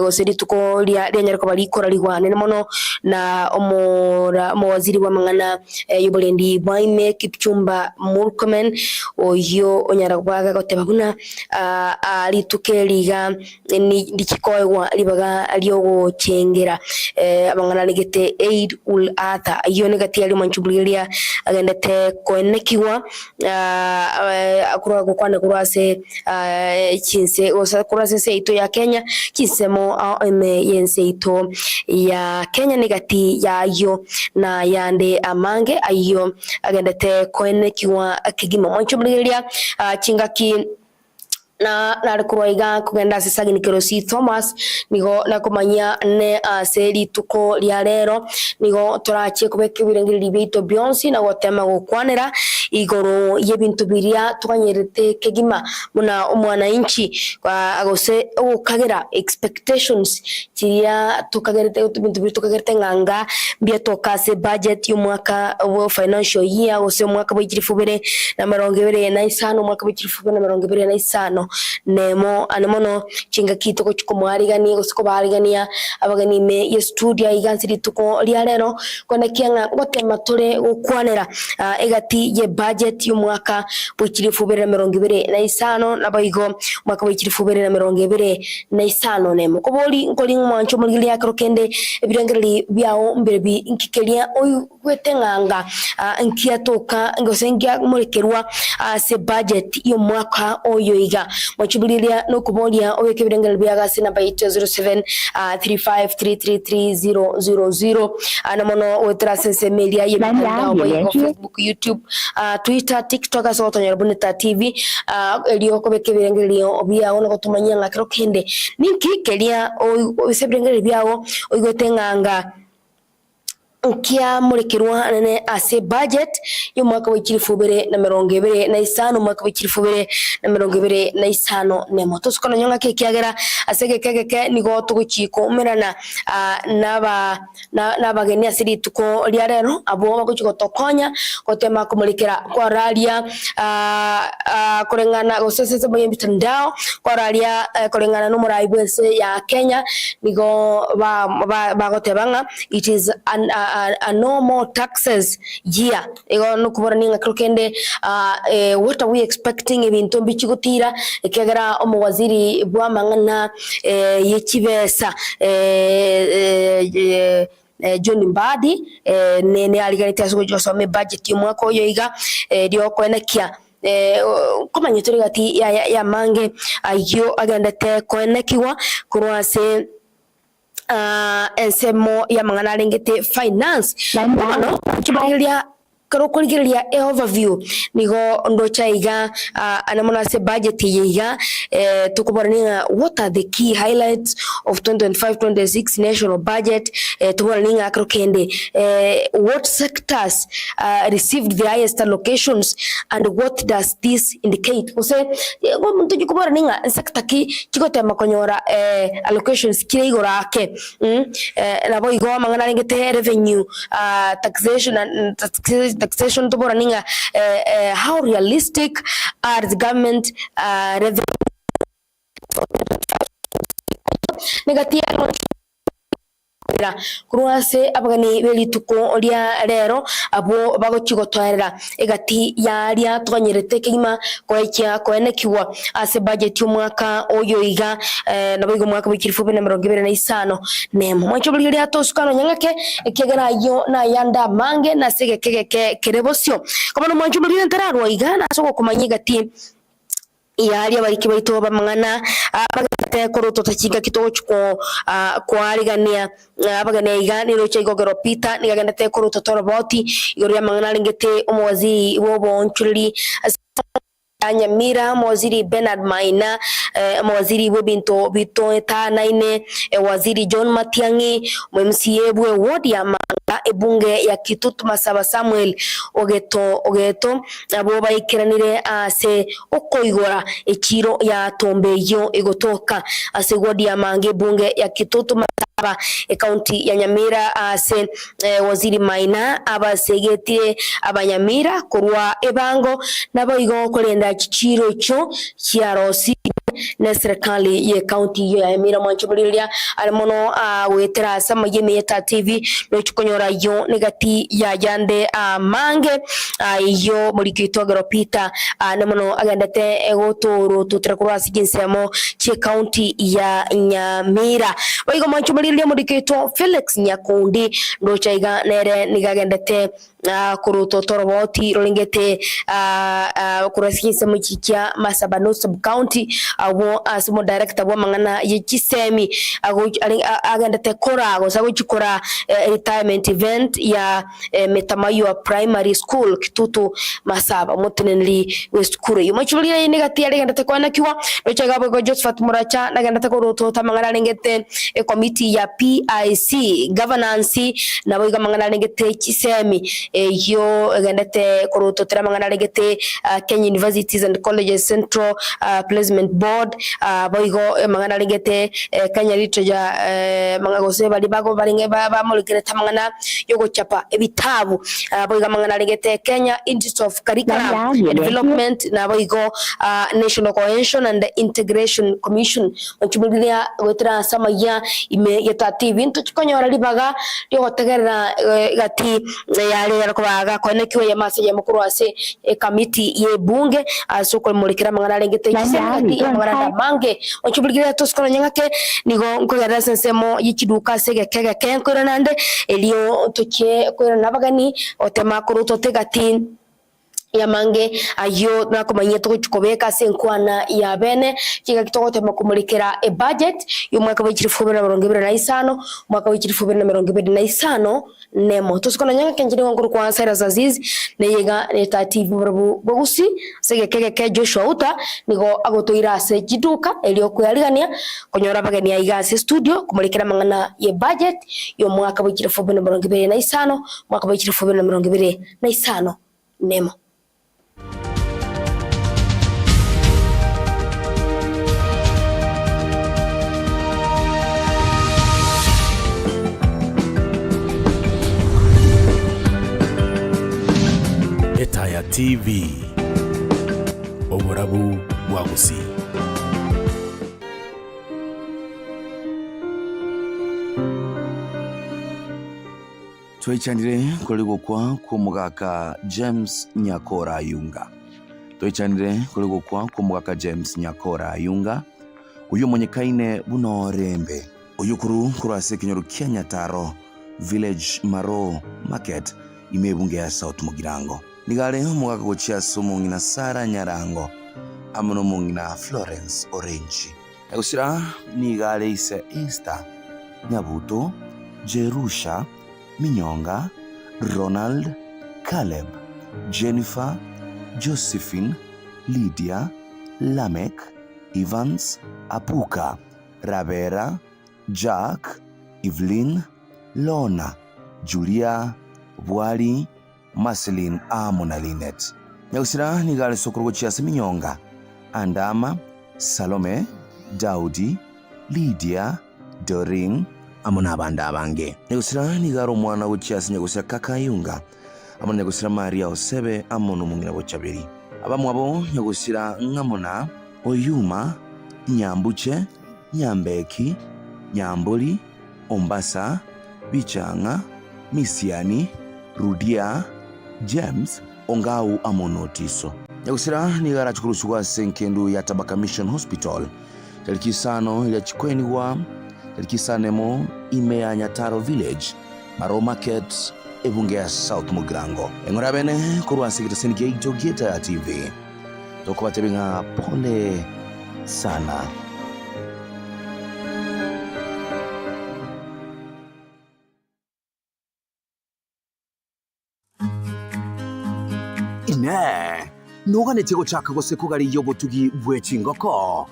goseri tuko lya nyariko balikora ligwane mono na omora mawaziri wa mangana yubolendi Baime Kipchumba Murkomen oyo onyara kwaga gotebaguna alituke liga ni dikikoywa libaga aliogo chengera abangana ligete Eid ul Adha iyo negati ali manchubulia agendete koenekiwa akura gukwana kurase kinse osa kurase seito ya Kenya kisemo eme yenseito ya Kenya negati yayo na yande amange ayo agendete koenekiwa akigima manchubulia chingaki na narukuraiga kugenda sisagini kerosi Thomas nigo nakumanya ne seri tuko lya rero nigo turache kubeka ibirengiriri bito byonsi na gotema gukwanira igoro yebintu biria twanyerete kegima muna umwananchi kwa agose ukagera expectations kiria tukagerete bintu bitu tukagerete nganga mbia tokase budget y'umwaka wa financial year ose umwaka wa 2025 umwaka wa 2025 nemo anemono chinga kitoko chikomwarigani gosiko barigania abagani me ye studio igansiri tuko lia rero kone kianga gotema tore gukwanera egati ye budget y'umwaka wa 2025 nabayigo umwaka wa 2025 nemo koboli nkoli mwancho muri ya krokende ebirengeri byao mbere bi nkikelia oyu gwetenganga nkiatoka ngosengia murekerwa se budget y'umwaka oyo iga mwachibulilia no kubolia oyeke birengeri byagasi namba 07 35333000 anamono wetrasense media yebitandao kwa Facebook, YouTube, Twitter, TikTok asoto nyarabuneta TV elioko beke birengeri byao no kutumanya ngakiro kende ninki kelia o sebrengeri byao oyigotenganga ukia murekerwa nene ase budget y'umwaka wa 2025 umwaka wa 2025 nemo tosukana nyonga kekiagera asege kegeke nigo tuguchiko umerana n'abageni asiri tuko lia rero abo baguchiko tokonya gotema kumulikira kwa ralia kurengana gosese boye bitandao kwa ralia kurengana n'umurayibwese ya Kenya nigo bagotebanga it is a no more taxes year ego no kubora ninga krokende what are we expecting ibintu bichigutira ekegera omwaziri bwa mangana yechibesa John Mbadi ne aliganite aso josome budget y'umwaka oyo iga dio kwenekia komanye turi gati ya mange ayo agendete kwenekiwa kurwase ensemo ya mangana lengete finance no kibahilia karokuligilia overview nigo ndo chaiga anamona se budget yiga tukubarninga what are the key highlights of 2025-26 national budget tukubarninga krokende what sectors received the highest allocations and what does this indicate ose go muntu tukubarninga sector ki chikote makonyora allocations kirigorake nabo igo mangana lengete revenue taxation and taxation to boraninga how realistic are the government revenue negatia kurwase abagani beli tuko olia rero abo bagochigotwarera egati yaria twanyerete kigima kwekya kwenekiwa ase budget y'umwaka oyo iga nabigo mwaka wa 2025 nemo mwacho buli atosukano nyangake ekegera yo na yanda mange na segekege kerebosio kama mwacho buli ntararwa iga na soko kumanyiga ti yari abariki baito bamangana abagate koruto tachiga kitochko kwaligania abagane iganiro chigogero pita nigagenda te koruto toroboti yori mangana lingete umwaziri wobo nchuli Nyamira mwaziri Bernard Maina mwaziri webinto bito etanaine waziri John Matiangi MCA bwe wodi ya manga ebunge ya Kitutu Masaba Samuel ogeto abo bayikiranire ase okoigora ekiro ya tombeyo egotoka ase wodi ya manga ebunge ya Kitutu Masaba county ya Nyamira ase waziri Maina abasegetire abanyamira kurwa ebango naboigo kolenda kichiro cho kiarosi na serikali ye county yo ya Nyamira mwanchubulilia alimono wetera sama Yemeta TV no chikonyora yo negati ya yande mange yo mulikitogero pita namono agandate egotoro tutrekurasi ginsemo chi county ya Nyamira boigo mwanchubulilia mulikito Felix Nyakundi ndo chaiga nere nigagendete kuruto toroboti rolingete kurasikinsa muchikia Masaba no sub county awo asimo director wa mangana ye Kisemi agendete korago sago chikora retirement event ya Metamayo Primary School Kitutu Masaba mutinenli westkure yumachulira ine gati agendete kwana kiwa rochaga bogo Josephat Muracha agendete koroto tamangana lengete committee ya PIC governance na boiga mangana lengete Kisemi yo agendete koroto tamangana lengete Kenya Universities and Colleges Central Placement Board boigo mangana lengete Kenya Literature mangagose bali bago balinge ba mulikere tamangana yogo chapa ebitabu boiga mangana lengete Kenya Institute of Curriculum Development na boigo National Cohesion and Integration Commission onchibulia wetra sama ya ime yeta TV into chikonyora libaga yogo tegera gati yale yakobaga konekiwe ya mase ya mukuru ase committee ye bunge asoko mulikira mangana lengete kisengati mangana mange onchibulia toskono nyangake nigo nkogera sensemo yikiduka sege kege kenkora nande elio tokie ko nabagani otema kuruto tegati yamange ayo nakomanye to chukobeka senkwana ya bene kiga kitogote makumulikira budget y'umwaka wa 2025 mwaka wa 2025 nemo tusikona nyanga kenjini nguru kwa Cyrus Azizi neyega neta TV bogusi sege kege Joshua uta nigo agotoira se kiduka elio kuyarigania konyora bagani ya igase studio kumulikira mangana ye budget y'umwaka wa 2025 mwaka wa 2025 nemo. Etaya TV Oborabu Wagusi. Twichanire kuligukwa kumugaka James Nyakora Yunga. Twichanire kuligukwa kumugaka James Nyakora Yunga. Uyu mwenyekaine buno rembe. Uyu kurase kinyoru Kenya Taro Village Maro Market imebunge ya South Mugirango. Nigale mugaka gochia sumu ngina Sara Nyarango. Amuno mungina Florence Orange. Eusira nigale ise Easter Nyabuto Jerusha Minyonga, Ronald, Caleb, Jennifer, Josephine, Lydia, Lamek, Evans, Apuka, Ravera, Jack, Evelyn, Lona, Julia, Bwali, Marceline, Amona Linet. Nyausira nigale sokoro chiasi Minyonga, Andama, Salome, Daudi, Lydia, Doreen, amona abanda abange negusira nigaro mwana w'ucyasi negusira Kakayunga amona negusira Maria Osebe amono mungina bochabiri abamwabo negusira ngamona Oyuma Nyambuche Nyambeki Nyamboli Ombasa Bichanga Misiani Rudia James Ongau amonotiso negusira nigara chukurusugwa senkendu ya Tabaka Mission Hospital telikisano ile chikweni wa Likisanemo Imea Nyataro Village Maro Market ebunge ya South Mugirango engora bene kurwasi kiteseni geito Etaya TV tokubatebinga pole sana. Ine nugane tego chaka gose kugari yobo tugi bwechingoko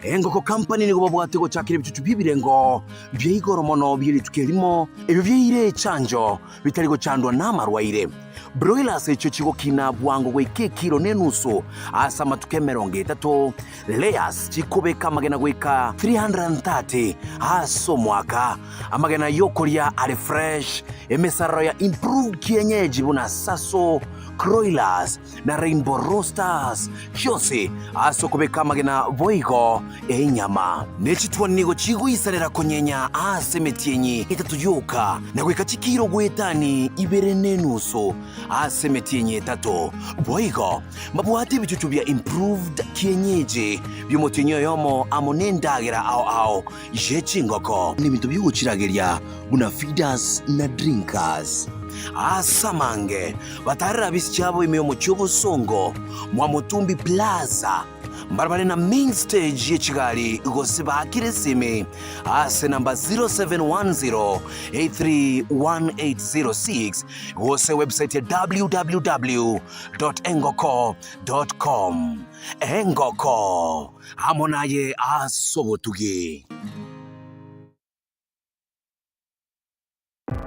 engoko company ni gobobwate go chakire bicucu bibirengo byigoro mono byiri tukelimo ebyo byire chanjo bitari go chandwa n'amarwaire broilers echo kigo kina bwango gwe kilo nenusu asa matuke 30 layers chikobeka magena gweka 330 aso mwaka amagena yokoria ale fresh emesaro ya improve kienyeji buna saso Croilers na Rainbow Roasters hyose asokobeka magena boigo enyama nechitwa nigo chiguisanira konyenya asemetienyi itatuyuka na gweka chikiro gwetani ibere nenuso asemetienyi etato boigo mabwate bicucu bya improved kienyeji byomotenyo yomo amonendagira ao jechingoko ni bintu byuchirageria buna feeders na drinkers asamange batarira bisi cyabo imiyo mu cy'ubusongo mwa Mutumbi Plaza mbarabare na main stage y'Kigali gose bakiresime ase namba 0710831806 gose website ya www.engoko.com. Engoko hamonaye asobotuge.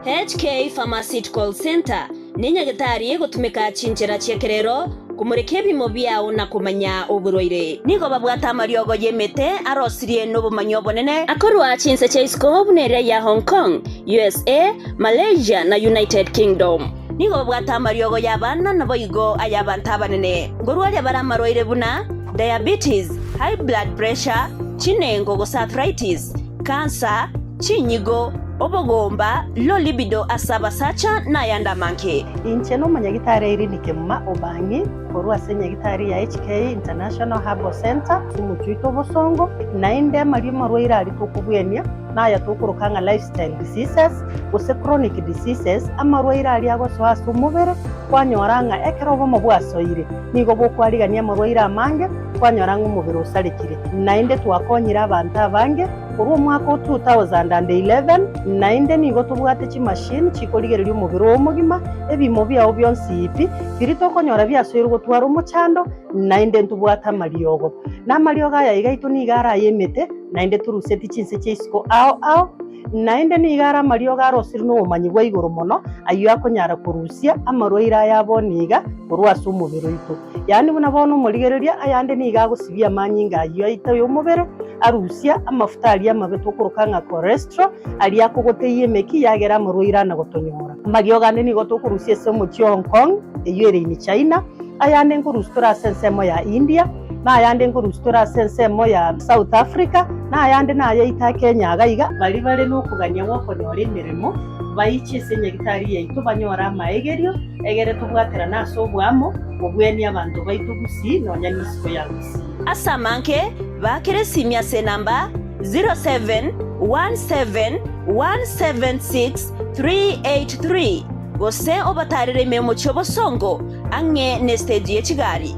HK Pharmaceutical Center ninya gitari gutumika chinjira cyekerero kumureke bimo byao na kumanya uburoire nigo babwata mariogo yemete arosirie n'ubumanyo bonene akorwa chinse cheisko bunere ya Hong Kong, USA, Malaysia na United Kingdom. Nigo babwata mariogo yabana naboyigo ayabanta banene ngorwa yabara maroire buna diabetes, high blood pressure, chinengo go arthritis, cancer, chinyigo, obogomba, low libido asaba sacha na yanda manke. Incheno manyagitari irinike mma obangi korwa senyagitari ya HK International Herbal Center sumuchuito bosongo na inde marimo roira alikukubwenia na yatukurukanga lifestyle diseases use chronic diseases amarwaira ali agosoa sumubere kwanyoranga ekerobo mubwasoire nigo bokwarigania amarwaira amange kwanyoranga umubiri usalikire na inde twakonyira abantu abange kurwo mwaka 2011 na inde nigo tubwate chi machine chikorigereria umubiri w'omugima ebimo byao byonsi ipi birito konyora byasoire gutwara umuchando na inde tubwata mariogo na mariogo ya igaitu nigara yemete na inde turuseti chinse cheisiko ao na inde nigara mariogo arosiri no umanyi gwa iguru mono ayo akonyara kurusia amarwaira yaboniga kurwasa umubiri witu yani buna bono murigereria ayande niga gusibia manyinga ayo ita y'umubiri arusia amafuta ali amabeto kurukanga cholesterol ali akogoteye meki yagera amarwaira na gotonyora mariogo ande nigo tukurusia semo chi Hong Kong eyere ni China ayande ngurustura sensemo ya India na ayande ngurustura sensemo ya South Africa na ayande na ayita Kenya agaiga bali no kuganya wako ne ori mirimo bayichi senyagitari yaitu banyora maegerio egere tubwatera naso bwamo obweni abantu baitu gusi nonya nisiko ya gusi asamanke bakere simya se namba 0717176383 gose obatarire memo chobosongo ange nesteji y'Kigali.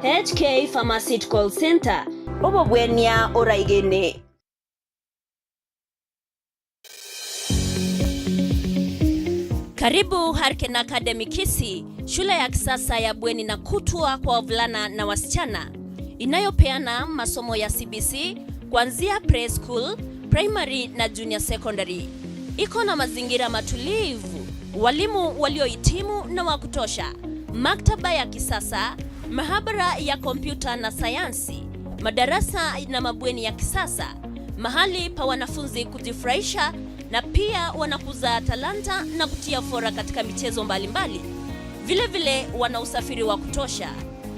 HK Pharmaceutical Center obobwenia oraigene. Karibu Harken Academy Kisii, shule ya kisasa ya bweni na kutwa kwa wavulana na wasichana inayopeana masomo ya CBC kuanzia preschool, primary na junior secondary. Iko na mazingira matulivu, walimu waliohitimu na wa kutosha, maktaba ya kisasa, mahabara ya kompyuta na sayansi, madarasa na mabweni ya kisasa, mahali pa wanafunzi kujifurahisha na pia wanakuza talanta na kutia fora katika michezo mbalimbali. Vile vile wana usafiri wa kutosha.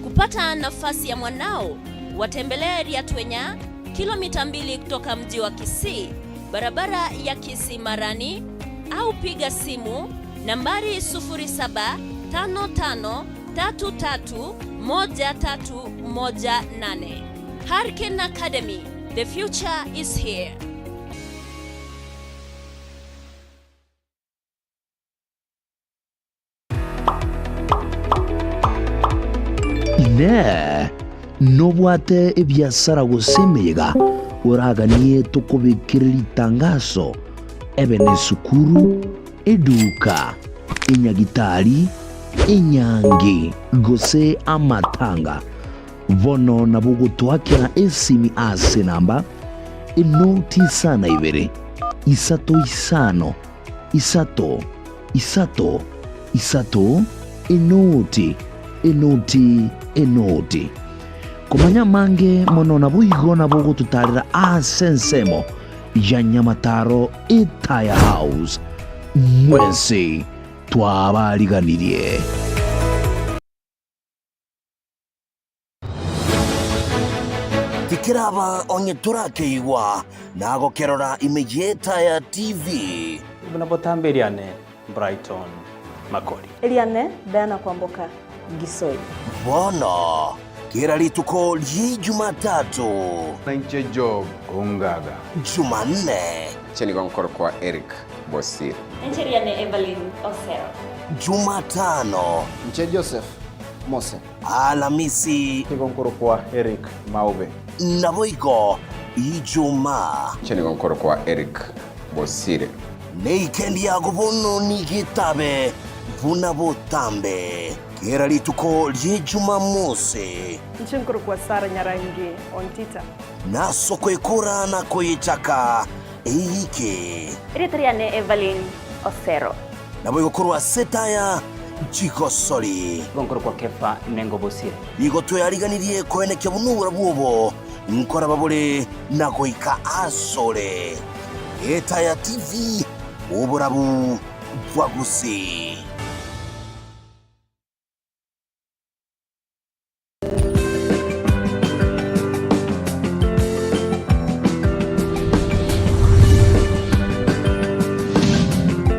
Kupata nafasi ya mwanao, watembelee Riatwenya, kilomita 2 kutoka mji wa Kisii, barabara ya Kisii Marani, au piga simu nambari 0755331318. Harken Academy, the future is here. Ne nobwate ebyasara gusemega uraganie tukubikirira itangazo ebe ni sukuru eduka inyagitari inyangi gose amatanga vono na bugutwakira esimi ase namba inoti sana ibere isato isano isato enoti kumanya mange mono na buigo na bugu tutarira asensemo ya Nyamataro Etaya House mwese twabariganirie. Tikiraba onye turakeigwa nago kerora image Etaya TV bunabotambiriane Brighton Makori Eliane Diana Kwamboka Gisoi bono kera lituko li Jumatatu na Job Ongaga Jumanne Cheni kwa Eric Bosire. Encheriane Evelyn Osero. Jumatano. Mche Joseph Mose. Alhamisi. Nigonkoro kwa Eric Maube. Naboiko Ijumaa. Nigonkoro kwa Eric Bosire. Neikendi ya gubono nigitabe vuna botambe. Kera lituko lye Jumamosi. Nchinkuru kwa Sara Nyarangi Ontita. Na soko ekora na koyechaka eike. Eritriane Evelyn Osero. Naboiko kurwa Etaya Gisoi. Gonkoro kwa Kefa Nengo Bosire. Nigo tuyariganirie koenekya bunubura bwobo nkora babule na goika asole. Etaya TV uburabu bwagusi.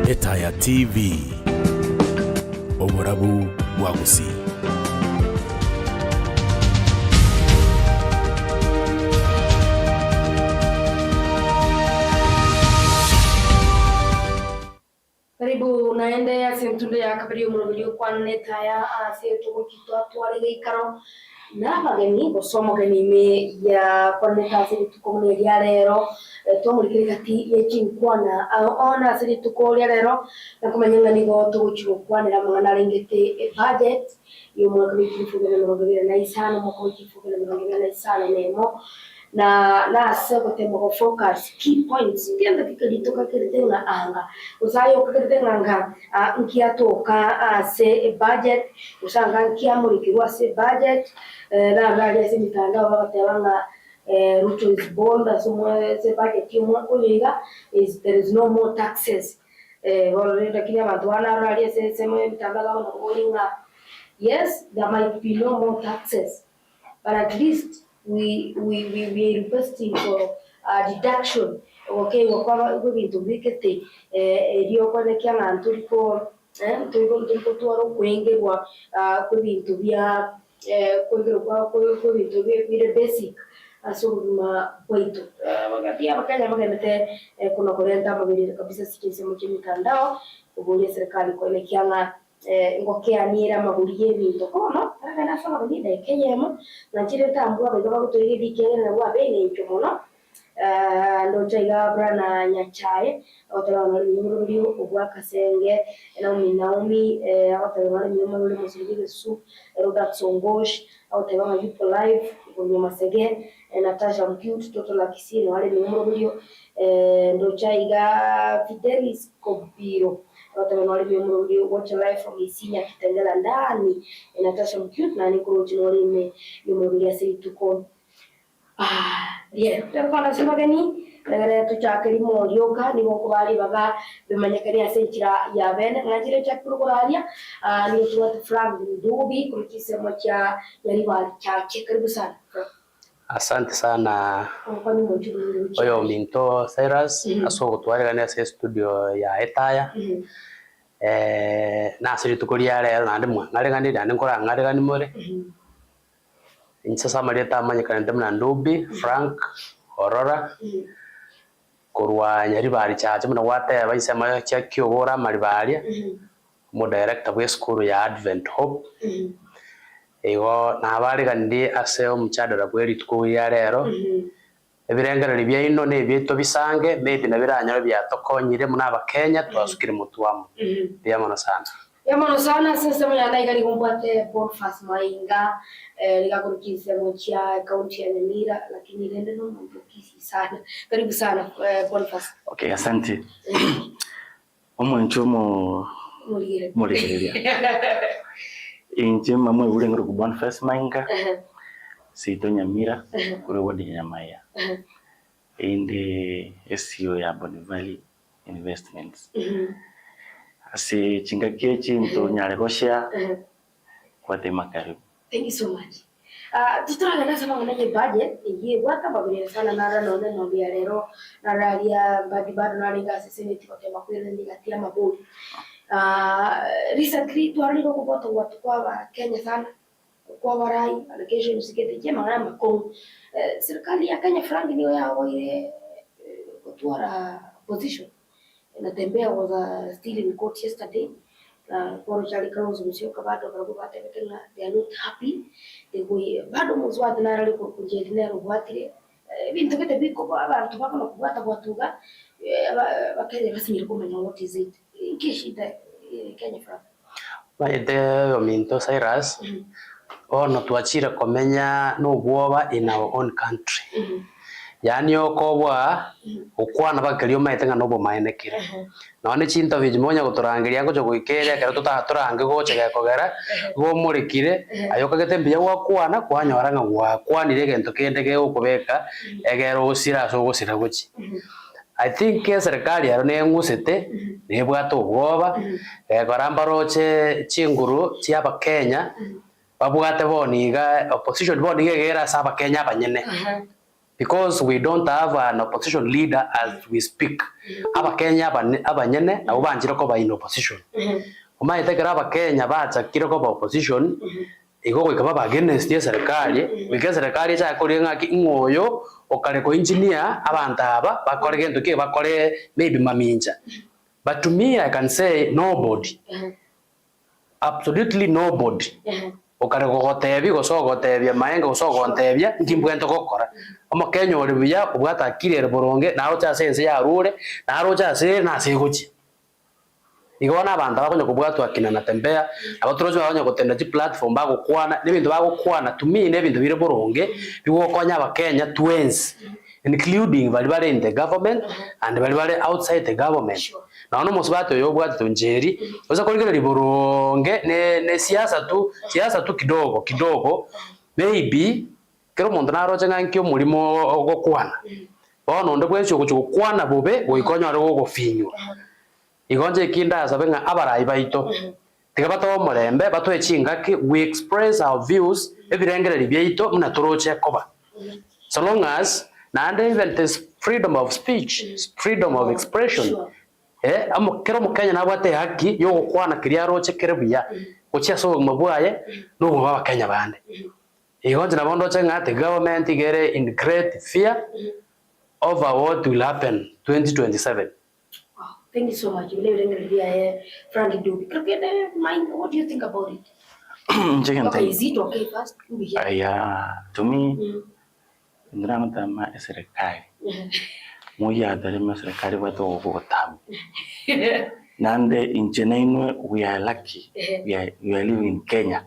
Etaya TV uburabu bwagusi. Karibu naende asentunde ya kabiri umurubiri kwa Etaya asetuko kitwa twale gikaro na bageni gosomo genime ya kwa Etaya asetuko muri ya rero tomurikire kati ya Kwana ona asetuko ya rero na kumanyanga nigo tuguchiro kwanira mwana rengete budget yo mwaka w'ifugana 2025 mwaka w'ifugana 2025 nemo na seko temo focus key points ndienda kikaditoka kiritenga anga usayo kiritenga anga nkia toka se budget usanga nkia murikirwa se budget na ngale se mitandao batanga Ruto is bold as se budget yo kuliga is there is no more taxes already kile watu wanaangalia se mitandao na kulinga. Yes, there might be no more taxes, but at least we are requesting for a deduction. Okay, wakwa bintu bikete rio kwa kyanga turiko tuaro kwengerwa kubintu bya kwengerwa kubintu bya basic asoma kwetu wakati abakanya magemete kuna kuleta mabili kabisa sikise mu mitandao ubule serikali kwa kyanga ngokeanira magurie bintu kono kana soma bidida keyemo na chire tambua bado gutoye dikene na wa bene icho mono ndo chaiga brana nyachae otala na nyumuri ubwa kasenge na Naomi otala na nyumuri musiri su roda songosh otala na yupo live kunyo masege Natasha Mcute toto la kisino wale nyumuri ndo chaiga Fidelis Kobiro otala na nyumuri watch live from Isinya kitengela ndani Natasha Mcute na niko chino nyumuri ya siri tuko Terkona sebagani negara tu cakari morioka ni boko bali baga bemanyakari asenchira ya bene ngajire chakuru koralia ni tuwa Frank Ndubi kurikisema cha yali bali chache karibu sana. Asante sana. Oyo minto Cyrus aso gutwarira ne studio ya Etaya. Na siri tukuria rero na ndimwe ngari ndani nkora ngari gani more. Sasa Marieta amanyikana ndemna Ndubi Frank Aurora kurwa nyari bari chache muna wate baisema cha kyogora mari bari mu director we school ya Advent Hope ego na bari kandi aseo mchadara bweri tukuya rero ebirengera bya ino ne byeto bisange maybe na biranyaro bya tokonyire muna abakenya twasukire mutuwamo bya sana. Yamono sana sasa mwana igari kumbate Bonfas Mainga likakurikisa mocha kaunti ya Nyamira lakini ile ndio mpokisi sana. Karibu sana Bonfas. Okay, asante. Omonchomo muligereria. Injema mwe ule ngoro ku Bonfas Mainga. Sito Nyamira kuri wodi Nyamaya. Inde SEO ya Bonivali Investments. Asi chingakie chinto nyaregosha kwa tema karibu. Thank you so much. Tutara na sama ngene budget iye waka babere sana nara none no bia rero nara ya bado nari ga sesini tiko tema kwele ndigatia mabuli. Recently twari ro kuboto watu kwa Kenya sana kwa warai allocation usikete jema ngana makong serikali ya Kenya frangi niyo yao ile kutwara position Natembea was still in court yesterday. Kwa chali Kalonzo Musyoka bado barabate betela they are not happy. They go bado muzwati narali kunjeli nero bwatire. Bintu bite biko abantu bakona kubata bwatuga bakenya basimira kumenya what is it. Kishida Kenya fra. Baite ominto Cyrus. Ono tuachire komenya no bwoba in our own country. Yani okobwa ukwana bakelio maitenga no bomaenekire. None chinto bijimonya guturangiria ngo gwikere kera tutaturange goche gekogera go murekire ayoka getembia gwa kwana kwanyoranga gwa kwanire gento kende ge ukubeka egero usira so gusira guchi. I think serikali yaro nengusete nebwato bwoba egoramba roche chinguru chiaba Kenya babwate boniga opposition boniga gera saba Kenya banyene. Because we don't have an opposition leader as we speak. Aba Kenya abanyene na ubanjira ko ba in opposition. Umaitekera aba Kenya bacha kiroko ba opposition igo ikaba ba against ye serikali, wike serikali cha korenga ki ngoyo okare ko engineer abanta aba bakore gento ke bakore maybe maminja. But to me I can say nobody. Absolutely nobody. Okare gogotebi gosogotebia maenga gosogotebia ndimbwento gokora omo Kenya oli buya ubwata kirere boronge na rocha sense ya rure na rocha se na seguchi igona abanda bakonya kubwatwa kina natembea abatoroje bakonya gutenda ji platform bago kwana n'ibintu bago kwana to me n'ibintu bire boronge bigokonya aba Kenya twins including bali in the government and bali outside the government. Na ono musbato yobwa tunjeri oza koligera liboronge ne siasa tu kidogo maybe kero muntu naroje ngankyo mulimo ogokwana bono ndo bwensho kwana bobe goikonya ro gofinywa igonje kinda sabenga abarai baito tigabato morembe bato echingaki we express our views ebirengere libyeito muna toroche koba so long as and even this freedom of speech, freedom of expression. Amo kero mukenya na bwate haki yo kwana kiria roche kerebuya kuchia so mabwaye no baba Kenya bande igonje na bondo chenga the government gere in great fear over what will happen 2027. Thank you so much. Frank Dubi. What do you think about it? Okay, is it okay first? Yeah, to me ndiranga ma serikali moya dalima serikali watu ogotamu nande inchenainwe we are lucky we are living in Kenya.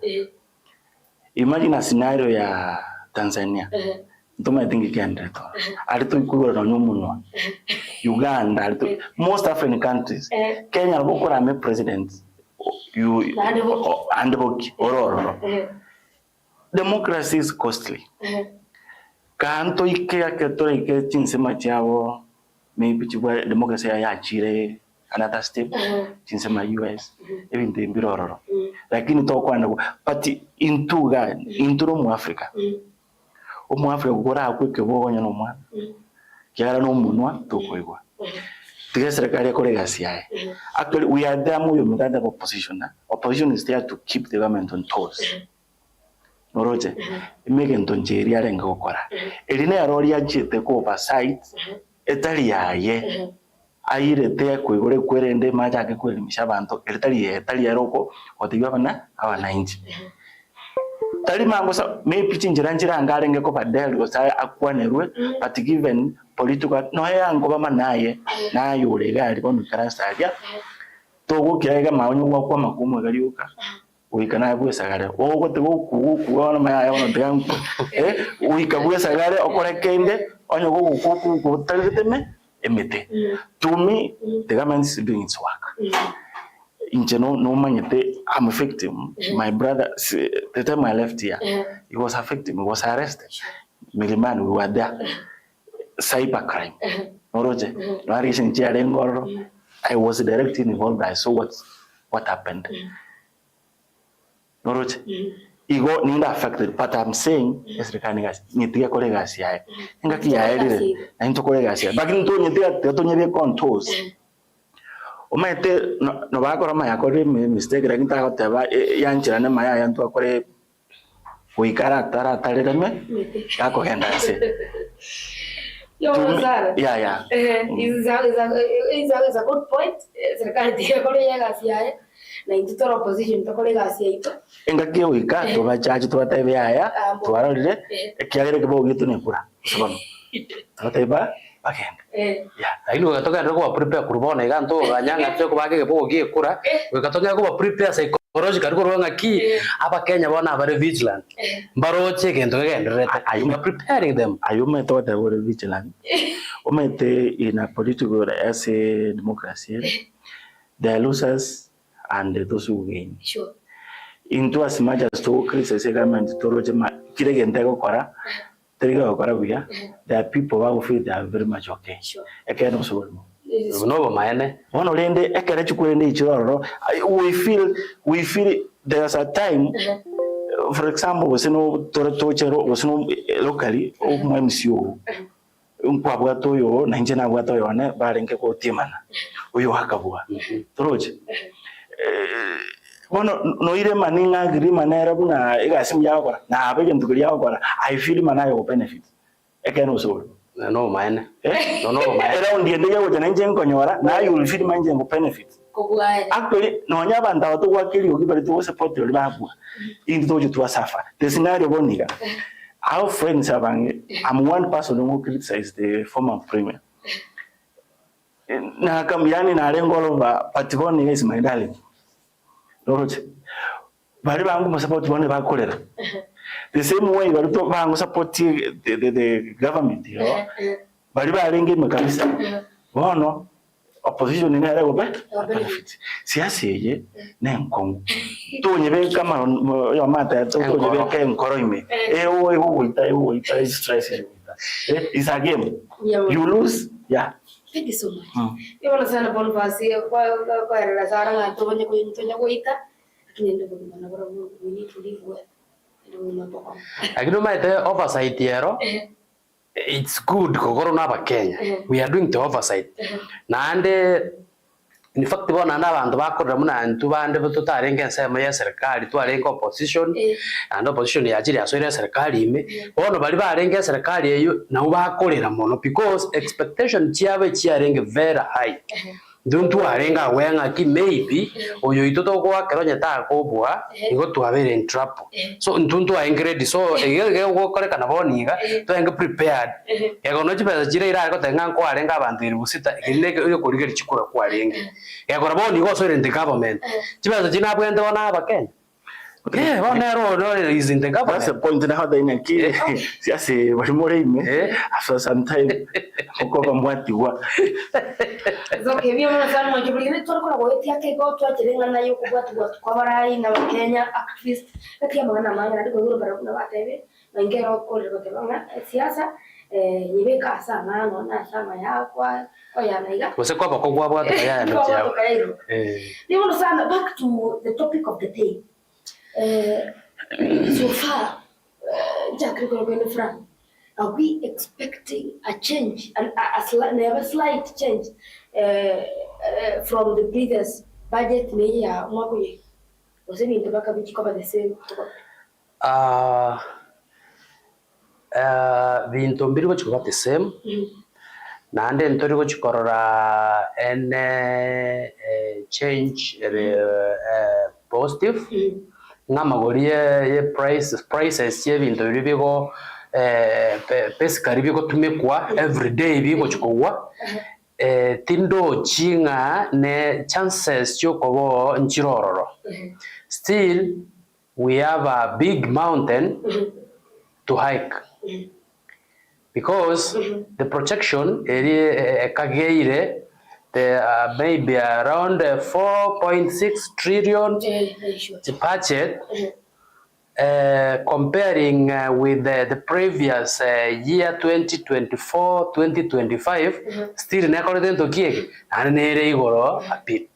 Imagine a scenario ya Tanzania ntoma tingi kenda to alito ikugora na nyomunwa Uganda alito most African countries Kenya alibokora me president you and ororo democracy is costly. Kanto ike aketore ike chinsema chao maybe chibwa democracy ya chire another step chinsema US even the mbirororo lakini to kwanda but into mu Africa mu Africa gukora akweke bogonya no mwana kyara no munwa tokoigwa tiga serikali yakore gasiaye actually we are there mu yomuganda opposition is there to keep the government on toes. Noroje imege ntonjeri arenga gukora erine yarori achite ko oversight etari yaye ayirete kwigore kwerende majake kwelimisha abantu etari yaroko otiba bana abananchi tari mango sa maybe chinjira ngarenge ko badel go sa akwanerwe but given political no yango bama naye nayure gari bono karasaria togo kirega maonyo kwa makumu gariuka uikana bwesagare wogo tegokugukugona maya ono tegangu uikabwesagare okore kende onyo gokuku tageteme emete to me the government is doing its work injeno no manyete I'm a victim. My brother the time I left here he was a victim, he was arrested Milimani we were there cyber crime oroje no reason chiarengoro I was directly involved. I saw what happened. Noroche igo ninda affected but I'm saying serikali gasi nitiga kore gasi yae ngaki yae dire na into kore gasi bakini to nitiga to nyebe controls omete no bakora maya kore mistake ra nta goteba yanchira ne maya yantu akore kuikara tara tarereme kako hendase Yeah. Is a good point. Serikali tikakore ya gasi yae na intutoro opposition tokore gasi yaito. Engaki wika tubachaji tubatebe aya twarorire ekiagere kibo gitu nekura sono tateba bagenda lakini wakatoka ndoko wa prepare kurubona iganto ganyanga tyo kubage kibo gikura wakatoka kuba prepare psychological ko ronga ki aba Kenya bona bare vigilant baroche kendo gendere ayuma preparing them ayuma thought they were vigilant umete in a political as a democracy the losers and those who gain. Sure. Into as much as to criticize government to Rojama Kirego Kora, Trigo Koravia, there are people who feel they are very much okay. Sure. I can also no mine. One of them, I can actually nature. We feel there's a time, for example, was no torture, was no locally, oh, my monsieur. Mpabwa toyo na njena bwa toyo ne barenke ko timana uyo hakabwa troje bono no ire maninga giri manera buna igasim yawo kora na abeje ndugiri yawo kora I feel manayo ko benefit ekeno so no mine no mine era undi ndege wo jana nje nkonyora na you will feel manje ko benefit actually no nyaba ndawo to wakili ukibali to support yo libabwa indi tojo to safa the scenario boniga. Our friends have, I'm one person who criticized the former premier. Na kambiani na lengo lova patikoni is my darling. Lord, bari bangu support bone ba kolera. The same way bari to bangu support the government, you know. Bari ba lengi makanisa. Bono opposition ni ara gobe benefit. Siasa ye na nkongo. To nyebe kama yo mata to nyebe ka nkoro ime. Uita is stress. It's a game. You lose, yeah. Thank you so much. Iwana sana Bonifasi kwa era sara ngato banye ko intonya goita. Lakini ndo bwana bora we need to live well. Lakini maite oversight yero. It's good kokoro na Kenya. We are doing the oversight. Na ande in fact bona na bantu bakorera muna ntubande tutarenge nsema ya serikali twarenga opposition and opposition yajiri asoira serikali ime bono bali barenge serikali eyo na ubakorera mono because expectation chiabe chiarenge very high. Duntu arenga wenga ki maybe oyo itoto kwa keronya ta kobwa igo twabere in trouble so ntuntu aingred so ege go koreka na boniga to enge prepared ego no chipeza chire ira ko tenga ko arenga abantu iribusita ine yo korigeri chikura kwa arenge ego na bonigo so in the government chipeza china bwende wana aba Kenya. Yeah, one no is in the government. That's the point na hada ina ki siasi barimore ime after some time okoba mwati wa zoke byo mwana sana manje buli ne tokora go etia ke go to achirenga nayo kubatu kwa barai na Kenya activist katia mwana manga ndiko ngoro bara kuna batebe na ngero ko le batebanga siasa nyibeka sana no na sama yakwa kwa yanaiga Wase kwa kwa bwa ya na chao. Ni mwana sana back to the topic of the day. So far, are we expecting a change, a slight change from the previous budget? Was it in the same? Vinto mbiri ko chikuba the same. Nande ntori ko chikorora ene change positive. Ngamagorie ye prices ye bintu bibiko basically biko tumekwa every day biko chikowa tindo chinga ne chances chokobo nchirororo. Still we have a big mountain to hike because the projection kageire there are maybe around 4.6 trillion budget comparing with the previous year 2024-2025 still nekorete ntokiege anere igoro apit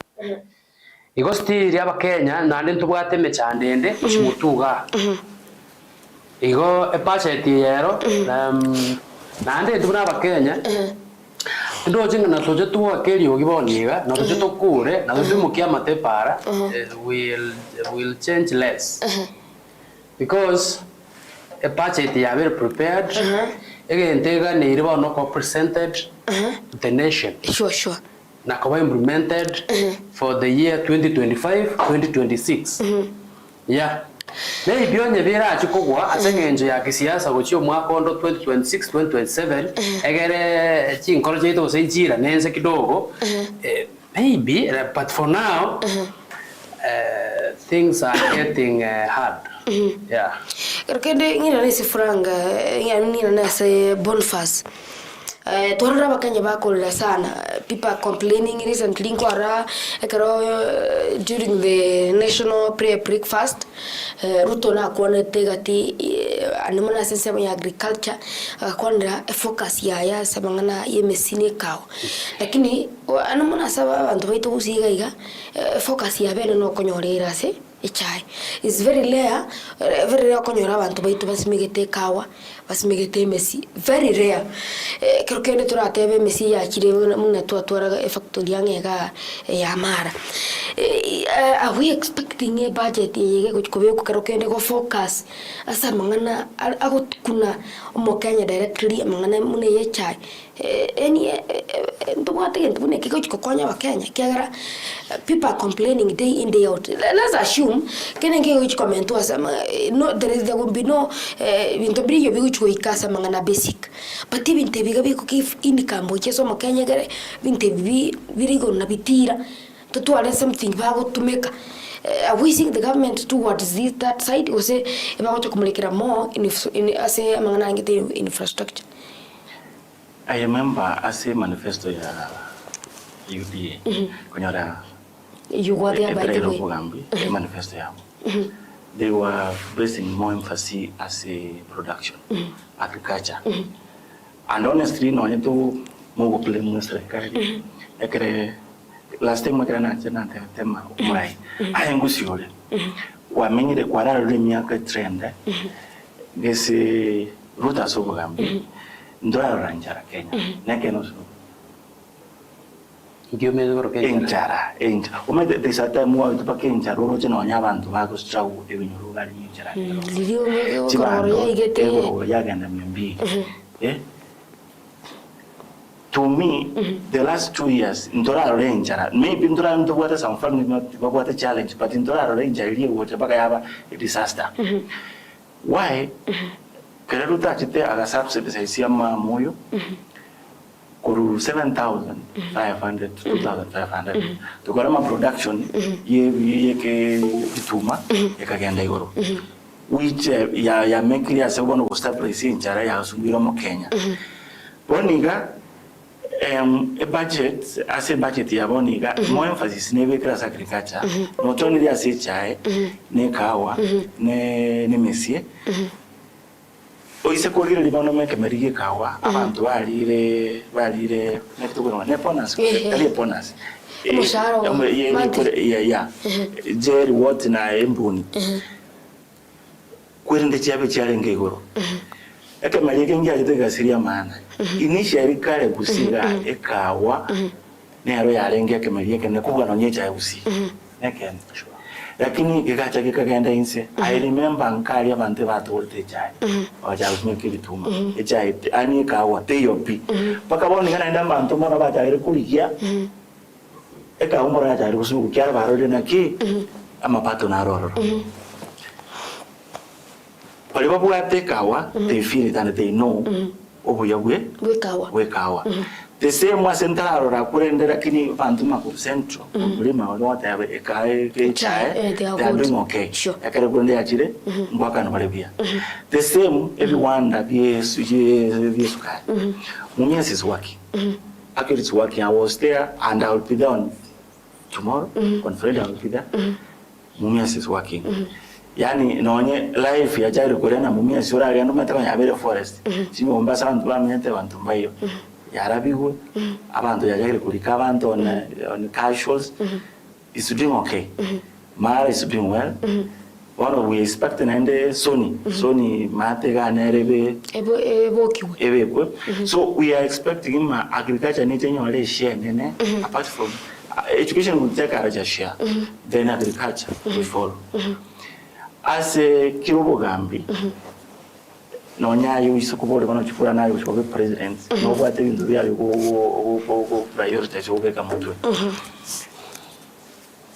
igo still yaba Kenya nande ntubwate mechandende chimutuga igo budget yero nande ntubuna aba Kenya ndo jinga na toje tuwa keri ogiboniga na toje tokure na toje mukia matepara will change less because a budget ya very prepared again tega ne iriba no presented the nation sure na ko implemented for the year 2025-2026 yeah nei bionye bira achikogwa asengenje ya kisiasa gochio mwaka ondo 2026-2027 egere chinkoro cheito sejira nense kidogo maybe but for now things are getting hard yeah Kende ngira nisi franga ngira nasi Boniface Torara bakanya bakolera sana. People are complaining recently during the national prayer breakfast. Ruto na kuona tegati anamana sema ya agriculture kwanda focus ya samangana yemesine kao. Lakini anamana saba bantu baitu usiga focus ya bene no konyorera se ichai. It's very rare konyora abantu baitu basimigete kawa basimigete mesi very rare. Kende turatebe mesi ya kire muna twatwara factory yangega ya mara are we expecting a budget yege kuchikobe kukaro kende go focus asa mangana agukuna omokanya directly mangana mune yechai any ndwate ndune kiko chikokonya wakenya kiagara people are complaining day in day out. Let's assume kene ngego comment asama no there will be no vintobriyo bigu ikasa mangana basic but even te biga biku give income bocheso makenya gare vinte birigo na bitira to are something about to make we think the government towards that side or say about to communicate more in as a mangana ngite infrastructure. I remember as a manifesto ya UDA konyora you were there by the way manifesto ya they were placing more emphasis as a production agriculture and honestly no neto mo play mo serikali ekere last time makana na tema umai ayengusiole wamenyire kwarara le miaka trend gese ruta so bugambi ndora ranjara Kenya nekeno so ngiume goro Kenya umede desata mu tupakenya roro chino nyabantu bako struggle ebinyuru bali nyara lilio ngoro igete yagenda mbi to me the last 2 years ndora ranjara maybe ndora ndo wata some family not wata challenge but ndora ranjara ile wote baka yaba disaster why kereruta chite aga subsidize siama moyo kuru 7,500 to 2,500 tukora ma production ye ke bituma yakagenda igoro which ya make clear se bono stabilize njara ya subira mu Kenya boniga a budget ya boniga more emphasis nebe kra agriculture not only as chai ne kawa ne mesie oise kugira libono meke merige kawa abantu balire nekutugura ne bonus ali bonus musharo ya jeri what na embuni kwirinde chiabe chiarenge igoro eke merige ngia gitega siria maana initially kale gusiga ekawa ne aro yarenge eke merige ne kugana nyecha usi neken lakini kikacha kikagenda inse I remember nkali abantu batolite chai aja kumeke bituma chai ani kawa teyopi paka boni kana enda bantu mona bajaire kulikia eka umora ajaire kusuku kyara barode naki amapato na roro pali babwate kawa they feel it and they know obuyagwe wekawa the same was entaro ra kurendera lakini bantu makuru central kulima wata yabe ekae chai they are doing okay akare kurendera chire mbaka no balebia the same everyone that yes sukari Mumias is working actually it's working. I was there and I will be there on tomorrow on Friday I will be there Mumias is working yani naonye life ya jari kurena Mumias ora agenda mataka yabere forest simo Mombasa bantu bamenyete bantu mbayo yarabiwe abantu yajagire kulika abantu on casuals is doing okay Mara is doing well what we expect and Sony matega nerebe ebo so we are expecting him agriculture need to share nene apart from education will take a share then agriculture will follow as a Kirobo Gambi no nyayo isukubole kono chukura nayo kushoko president no kwate bintu byayo go prioritize go kama mtu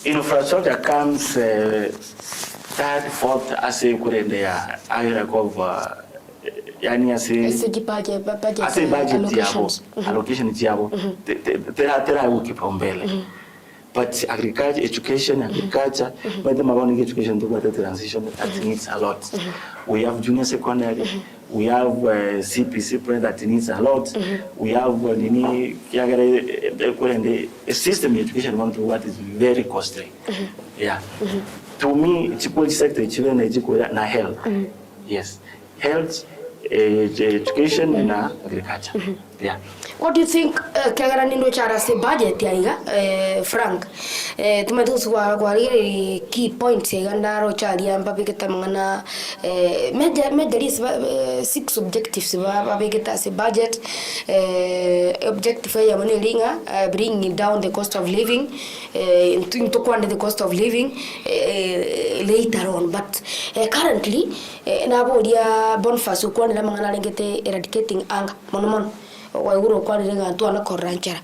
infrastructure comes third fourth as a kurendea area cover yani as budget yabo allocation yabo tera ukipaumbele. But agriculture, education, but the Magonic education to the transition that needs a lot. We have junior secondary, we have CPC that needs a lot. We have a system education what is very costly. Yeah. To me, it's equal sector, it's na health. Yes. Health, education and agriculture. Yeah. What do you think kagara nindo chara se budget yaiga Frank tumetusu kwa key points yaiga ndaro chali amba bigeta mangana major is 6 objectives ba bigeta se budget objective ya mane linga bringing down the cost of living into kwanda the cost of living later on, but currently nabo dia Boniface kwanda mangana lengete eradicating anger monomon waiguru kwa renga tu ana koranchara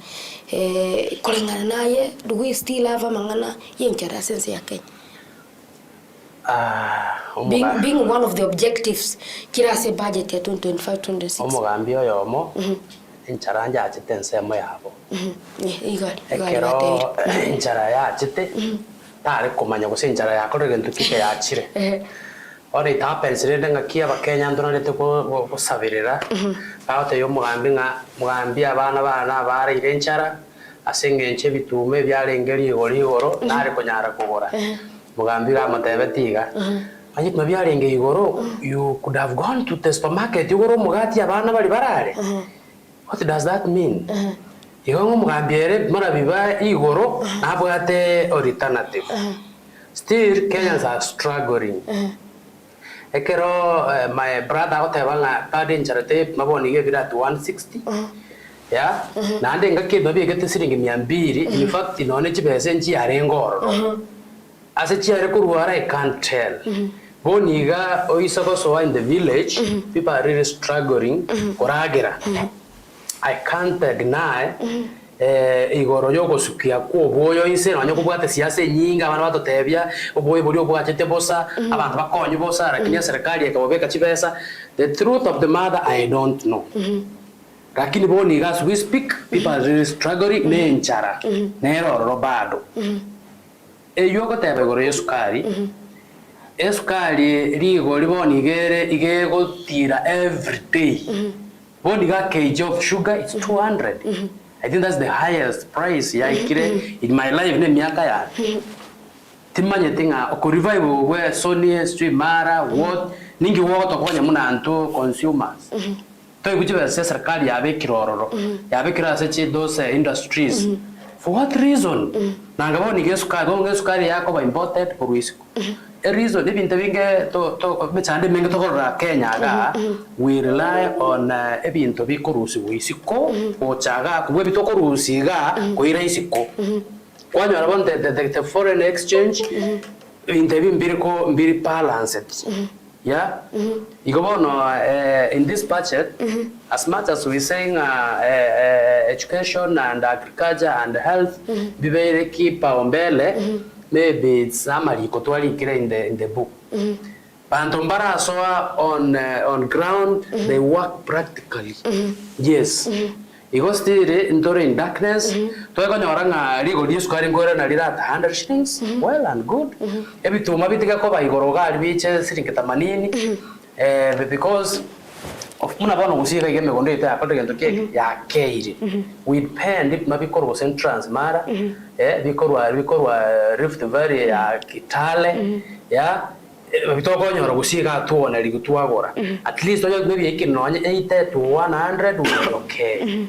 kolengana naye do we still have mangana yenchara sense ya Kenya being one of the objectives kira se budget ya 2025-26 omugambi oyomo enchara nja chitense mo yabo igari enchara ya chite tare kumanya gusenchara yakorege ntukike yachire ore itapense renga kia bakenya ndonarete ko gusabirira aho yo mugambi abana bare irenchara asengenche bitume byarengeri igoro nare kunyara kugora mugambi ga matebetiga anyi mabyarenge igoro you could have gone to the supermarket igoro mugati abana bari barare what does that mean igongo mugambi ere marabiba igoro nabwate alternative still Kenyans are struggling. Ekero my brother otebanga garden charity maboni ge bira 160 yeah na ande ngake babi gete siringi 200 in fact inone chibese nchi arengoro ase chiare kurwara I can't tell boniga oisoko so in the village people are really struggling koragira I can't deny igoro yoko sukia ko boyo ise no nyokubwate siasa nyinga abana batotebya oboye buri obwachete bosa abantu bakonye bosa lakini serikali ekabobeka chibesa. The truth of the matter I don't know lakini boni gas we speak people are really struggling ne nchara nero robado yoko tebe goro yesukari esukari rigo liboni ige gotira every day boni ga kg of sugar it's 200. I think that's the highest price ya ikire in my life ne miaka ya timanye tinga ko revive we Sony streamara what ningi woto konya muna anto consumers to ikujiba serikali yabe kirororo yabe kirase chi those industries for what reason nangabo ni sukari yako ba imported for risk a reason ibintu binge to mechande menge to kora Kenya ga we rely on ebintu bikorusi wisiko ochaga kubwe bitokorusi ga koira isiko kwanya rabonde the foreign exchange ibintu mbiri balanced yeah in this budget as much as we saying education and agriculture and health bibere kipa ombele maybe it's somebody kotwali kire in the book Pantombara soa on ground they work practically yes because still in darkness to ekonyoranga ligo disukari ngora na lira 100 shillings well and good ebituma bitika ko bayigoroga biche siringi 80 because of muna bano gusika igeme gondo ita akote gento ke ya keiri we depend mabikoro centrals mara bikorwa Rift Valley ya Kitale ya bitoko nyoro gusika tuona ligutwagora at least oyo maybe ikinonye 80 to 100 will okay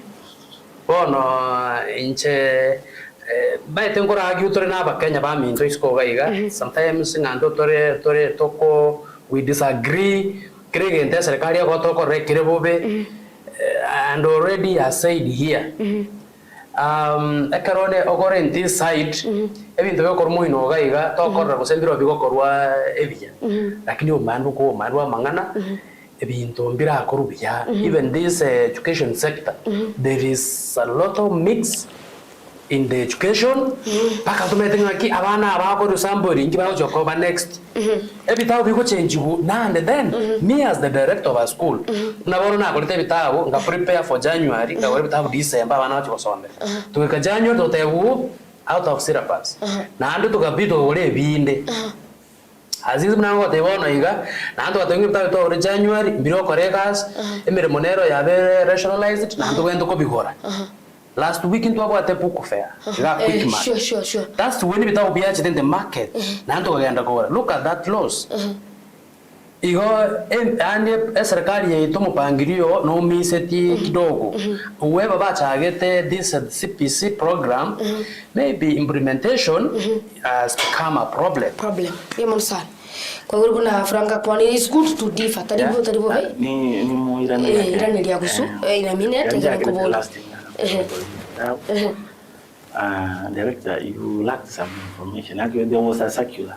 bono inche baite ngora agutore na bakenya ba minto isko gaiga sometimes ngando tore toko we disagree kirege serikali yako toko rekire bobe and already I said here ekarone ogore in this side ebintu byo muhino gaiga tokorra gusembiro bigokorwa ebya lakini umandu ko mangana ebintu mbira korubya even this education sector there is a lot of mix in the education paka tumetenga ki abana abakora somebody ngi bawo jokoba next ebitabo biko change na and then me as the director of a school nabona nakoleta ebitabo nga prepare for January nga wale ebitabo December abana bacho basombe tuweka January totebu out of syllabus na ando tukabito ole binde Azizi mnango watebona iga na ando watengi bitabo to ole January mbiro korekas emere monero yabe rationalized na ando wendo ko bigora last week into about a book fair. Sure. That's when we talk about in the market. Nanto kagenda kwa. Look at that loss. Igo ande serikali yetu mupangilio no miseti kidogo. Uweba bachagete this CPC program maybe implementation has become a problem. Yemo sana. Kwa hiyo kuna franga kwa ni is good to differ. Taribu hai. Ni muirani. Irani ya kusu. Ina minute ya kubola. Director, you lacked some information. Actually, there was a circular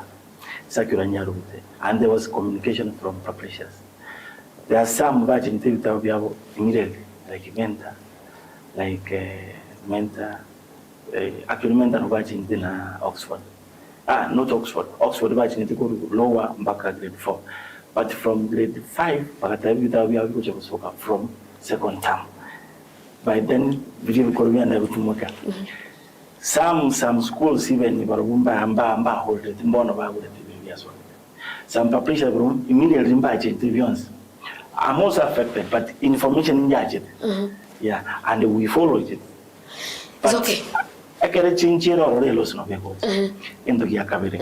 Nyarute, and there was communication from publishers. There are some virgin things that we have immediately, like mentor, actually mentor virgin in Oxford. Not Oxford. Oxford virgin to go lower back at grade 4, but from grade 5, we have from second term. By then, vijiji korobia na kutumoka. Some schools even barumba amba hold it mbono bagule tibia so. Some publishers immediately imbaje interviews. I'm also affected, but information injaje. Yeah, and we followed it. It's okay. Akere chinchiro orelo no beko. Endo ya kabere.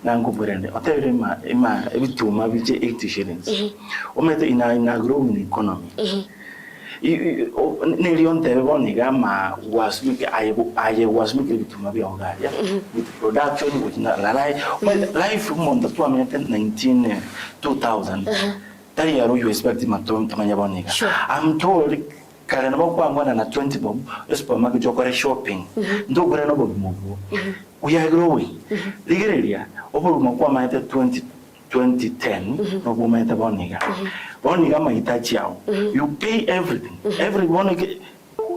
Nangu burende. Otebe ima ebituma bije 80 shillings. Omete ina growing economy. Nilionte boniga ma was make I was making bituma bionga with production with life from the 2000 that year you expect matom tamanya boniga I'm told karena bokwa ngwana na 20 bob supermarket jokore shopping ndogore no bob muvu we are growing ligerelia obulu mokwa ma 2010 no bometa boniga boniga mahitaji yao you pay everything everyone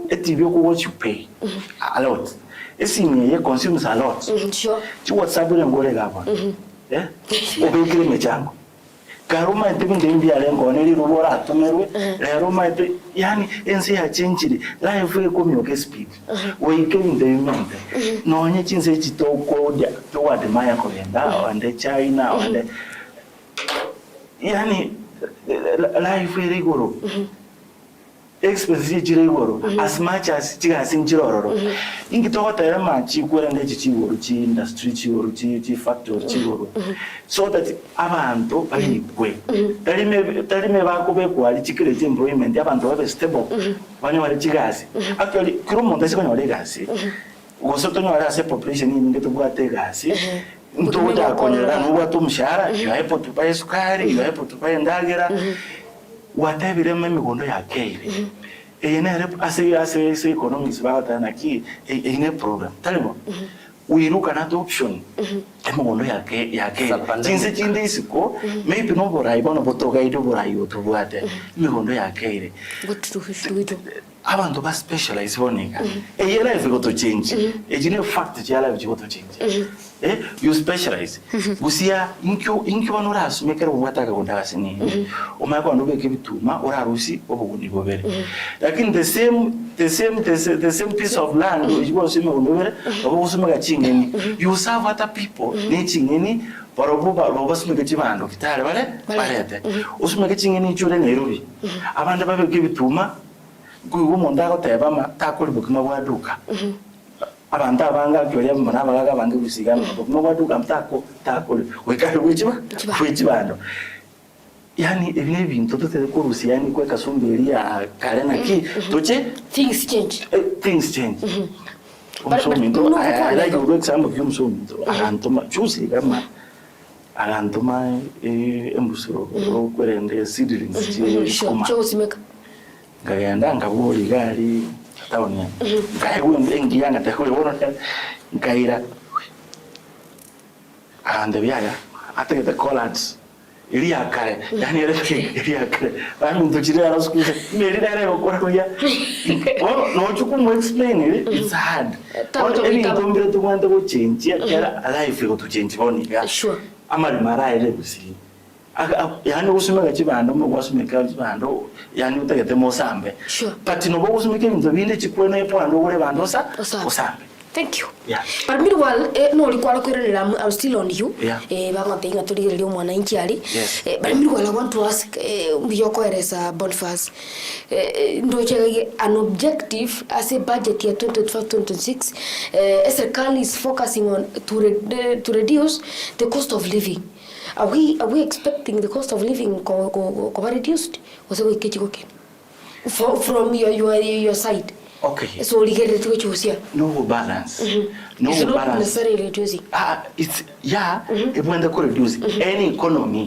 etibi ko what you pay a lot esinye consumes a lot sure ti WhatsApp le ngore gaba obekire mechango karuma ntibinde mbia lengo ne lirubora atomerwe roma yani ensi ya chinchiri life e komyoke speed we came the mente no nye chinse chitoko to admire ko yenda and China and yani life rigoro expense rigoro as much as chiga sinjiroro ingito tera machi kwenda chichigoro chi industry chigoro chi factory chigoro so that abantu bayikwe talime bakobe kwali chikirete employment abantu babe stable bane bali chigazi actually kiro monte sikanya wale gasi gosoto nywa ase population ingito bwate gasi ntoda konera nuwa tumshara yaepo tupaye sukari yaepo tupaye ndagera watebire memigondo yakeire ene rep ase economics bata na ki ene problem talimo we look at option emogondo yake jinse chinde isiko maybe no borai bono botoga ido borai otubwate migondo yakeire abantu ba specialize bonika eyela ife go to change ejine fact ya life go to change you specialize busia inkyo banora asumekera ubwataka kundagasi ni umako ndo beke bituma orarusi obugundi bobere lakini the same piece of land ujibwa usime ubobere obusuma gachingeni you serve other people ni chingeni barobuba babasumeke chibando kitale balete usumeke chingeni chure Nairobi abandi babeke bituma kuwo mondago tebama takoli bukima bwaduka abantu abanga kyolya mona abaga bange kusigana bukima bwaduka mtako takoli wekali wechibando yani ebine bintu tutete ko rusiyani kweka sumbeli ya karena ki toche things change umsomindo I like to example of umsomindo arantoma chusi kama arantoma embusuro kwerende seedlings chusimeka ngagenda ngaburi gari taonia ngaiwe mbengi yanga takole wono ngaira ande byaya atake the collards Ilia kare, yani ilia kare. Bani mtuchire ara school. Meri dare okora kuya. No chukumu explain it. It's hard. Any intombere to want to change. Yeah, life go to change boni ga. Sure. Amari mara ile gusi. Yani usumeka chibando mo wasumeka chibando yani utegete mosambe. Sure. But no bo usumeka ibintu binde chikwe na epando ule bando osambe. Thank you. Yeah. But meanwhile, no likwala kwirira I'm still on you. Yeah. Bago tinga tuligirerio mwana inchi ali. Yes. But meanwhile I want to ask Mbiyoko Eresa Boniface. Ndoche an objective as a budget year 2025-26. Serikali is focusing on to reduce the cost of living. Are we expecting the cost of living to be reduced? Was it kichikoke? From your side? Okay. So we get it to no balance. No it's balance. Not necessarily reducing. It's if when they could reduce any economy,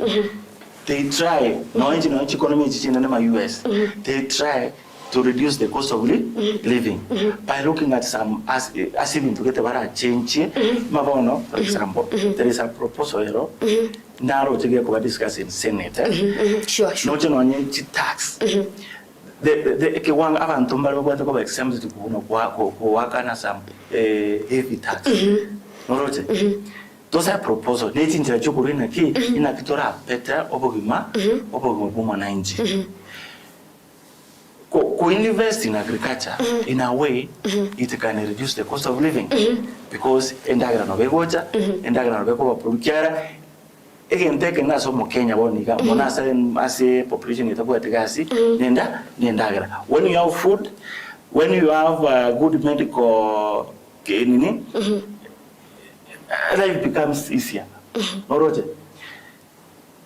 they try. No economy is in the US. They try to reduce the cost of living by looking at some as even to get a change. Mabono, for example, there is a proposal. Now to get discussed in Senate. Sure. Not on tax. The one abantu mbali kwa exempt to kuwaka na some heavy tax. Norote. Those are proposals. Neti njira chukuru ina kitora better obogima buma na inji. Ko invest in agriculture in a way it can reduce the cost of living because endagra no begocha endagra no beko produkiara. Again, taking us from Kenya, as a population, when you have food, when you have good medical care, life becomes easier.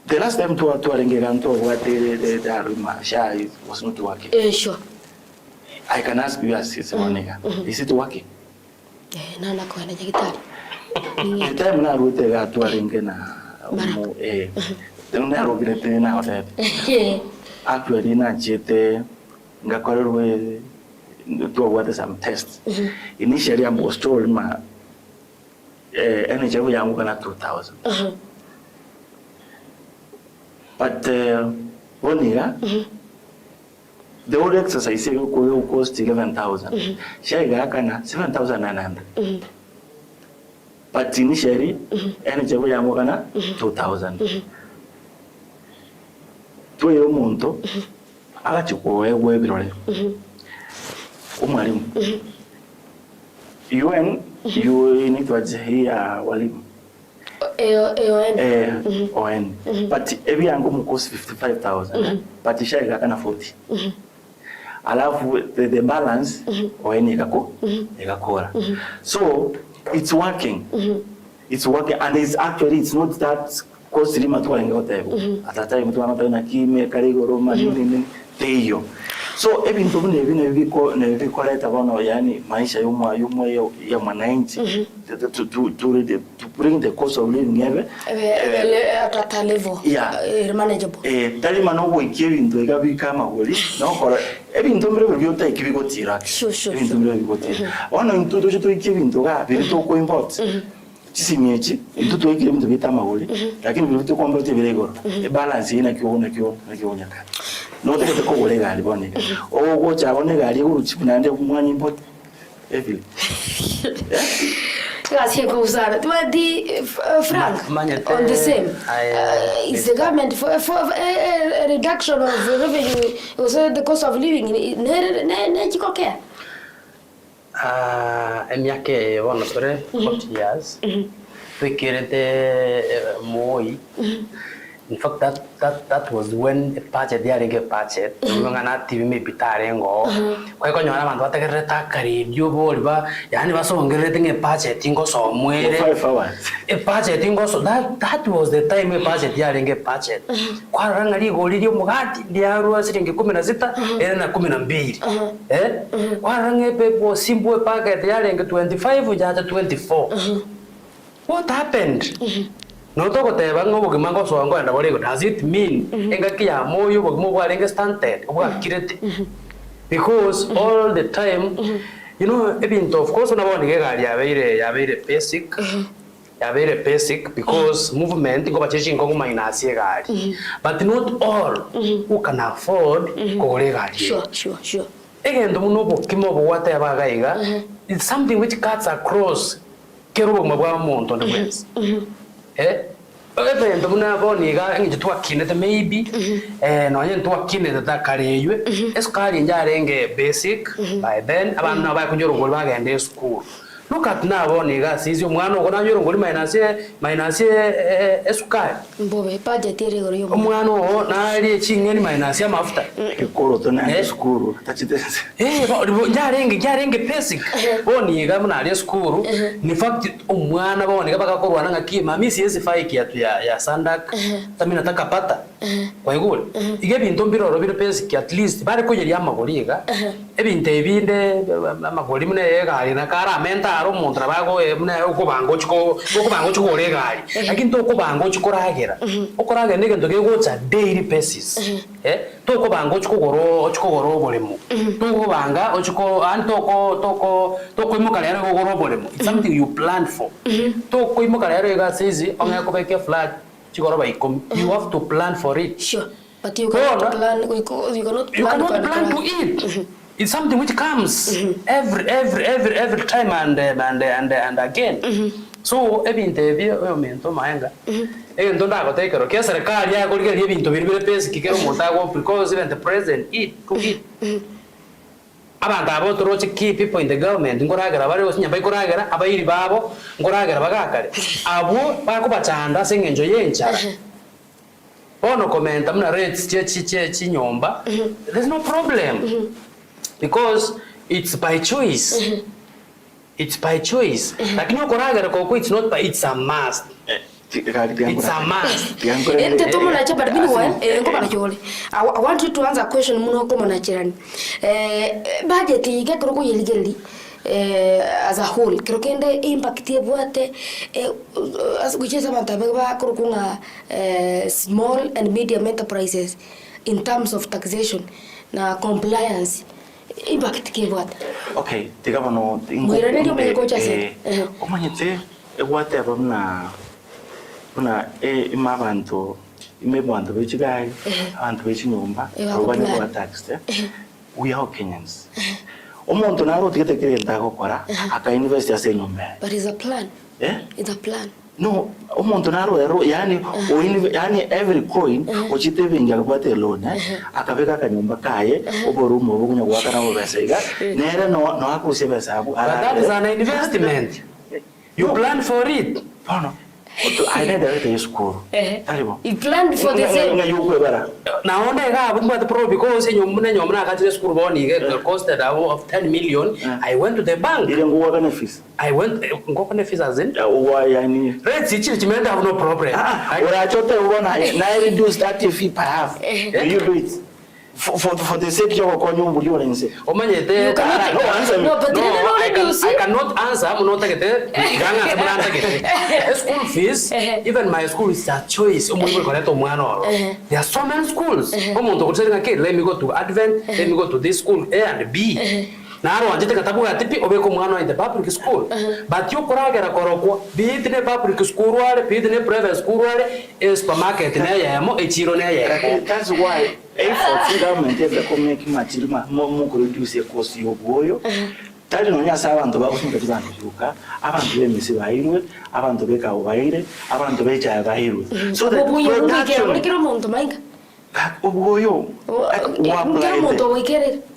The last time to what the was not working. Sure. I can ask you as is it working? Nana Kwana Jagitari. The time now we take to Aringena. Actually, na chete ngakorwe do what some tests. Initially, I was told energy we are going 2,000. But one year, the old exercise will cost 11,000. Share 7,900. But initially, energy we are going 2,000. To your monto, I got you go away. Umarimu. You need to here walimu. ON. But every angle costs 55,000. But the share can 40. Alafu the balance ON ikakora. So it's working. It's working, and it's not that costly matwa ngote. At that time tu anataka na kime karigo Roma nini teyo. So ebintu bune nebikoleta bono yani maisha yumwe ya mwananchi to bring the cost of living at a level manageable. Tali manogo ikibintu egabika magoli no kora ebintu mbere byota ikibigotira. Sure. Ebintu mbere bigotira. Ono intudo cyo ikibintu ga birito ko import. Chisimiechi intudo ikibintu bita magoli lakini birito ko mbete biregoro. Balance ina kiona ka. No te ko golega libone. O go chabone gali uruchi nande umwanya import. Evil. Grazie Kusara. Frank, on the same. Is the government for a reduction of revenue, also the cost of living? Ne Emiake one of 40 years. We carried the Moi. In fact, that was when the budget there a budget. We were not TV maybe tarengo. Kwa hiyo nywana mandu atakereta karidio bolba. Yani baso ongerete a budget ingo so mwere. 5 hours. A budget ingo so that was the time a budget there a budget. Kwa ranga ligo lidio mugati ndiarua siringi 16 era na 12. Kwa ranga pepo simple packet there 25 ujata 24. What happened? No to kote bango bogima ngo so ngo enda borego. Does it mean enga kiya moyo bogimo bwarenge stunted obwa kirete? Because all the time, you know, ebintu of course na boni ge gari yabeire basic ya very basic because movement ngo bachechi ngo minus ye gari but not all who can afford kugura gari. Sure. Egendo muno bokimo bwate abagaiga it's something which cuts across kerubo mabwa muntu ndo wese. Egendo muna boniga ngi twakinete maybe nonye twakinete takareywe esukari njarenge basic by then abantu abakunjoro ngo bagende school. Look at now boniga sisi umwana uko nanjoro ngo minus esukari mbobe budget ere goro yo umwana o nari chingeni minus ya mafuta ikoro to na school tachitense njarenge basic boniga muna ali school ni fact umwana boniga bakakorwa nanga kima misi yesi fake ya sandak tamina takapata kwa igule ige bintu mbiroro bire basic at least bari kuyeria amagoriga ebintu ebinde amagori mune yega na karamenta aro muntu abago mune ukubango chiko gore gari lakini to kubango chikoragera ukoragera nigento gegocha daily basis to kubango chikogoro bolemo to kubanga ochiko to koimuka lero gogoro bolemo it's something you plan for to koimuka lero ega seizi onga kubeke flat chigoro ba ikom you have to plan for it. Sure, but you cannot plan to eat. It's something which comes every time and again. So ebintu ebyo mento maenga endo ndago tekero ke serikali ya kuliga ebintu biri pesi kikero montago because even the president eat to eat. Abantu abo toroche key people in the government ngoragera bari osinyamba ikoragera abayiri babo ngoragera bagakare abo bakubacanda sengenjo yencha. Ono komenta mna rates che nyomba there's no problem because it's by choice. It's by choice. Lakini ukoragera kwa it's not by it's a must. It's a must. I want you to answer a question muno ko manachirani. Budget ige kuro yeligeli as a whole kero kende impact ye bwate as kucheza bantabe ba kuro kunga small and medium enterprises in terms of taxation na compliance impact ke bwate. Okay, tigabano mwira ndio mekocha se omanyete egwate abamna una imabantu imebantu bechigai abantu bechinyumba abanye kwa tax we are Kenyans. Omuntu naro tigete ndago kora aka invest ya senyumba but is a plan. It's a plan. No, omuntu naro yani every coin ochitevinga kwate loan akabeka kanyumba kaye oborumo obukunya gwakana obesega nere no akusebe sabu. But that is an investment. You plan for it. No. I need to school. You planned for the same. Now only have the pro because nyomna akatire school boni get costed of 10 million. I went to the bank. Didn't go work fees. I went go fees as in. Why I need. Red city have no problem. What I told you one I reduce that fee per half. Do you do it? For the sake of Konyum, you will say, oh, man, I cannot answer. I'm not a school fees. Even my school is a choice. There are so many schools. Let me go to Advent, let me go to this school A and B. Now I want to take a tabu at the public school. But you be it in a public school, be it in a private school, is supermarket. That's why efforts government is making material more reduce the cost of oil. Tali no nyasa abantu bakusinga kibano yuka abantu bemisi bayirwe abantu beka obayire abantu becha bayirwe so the production obuyo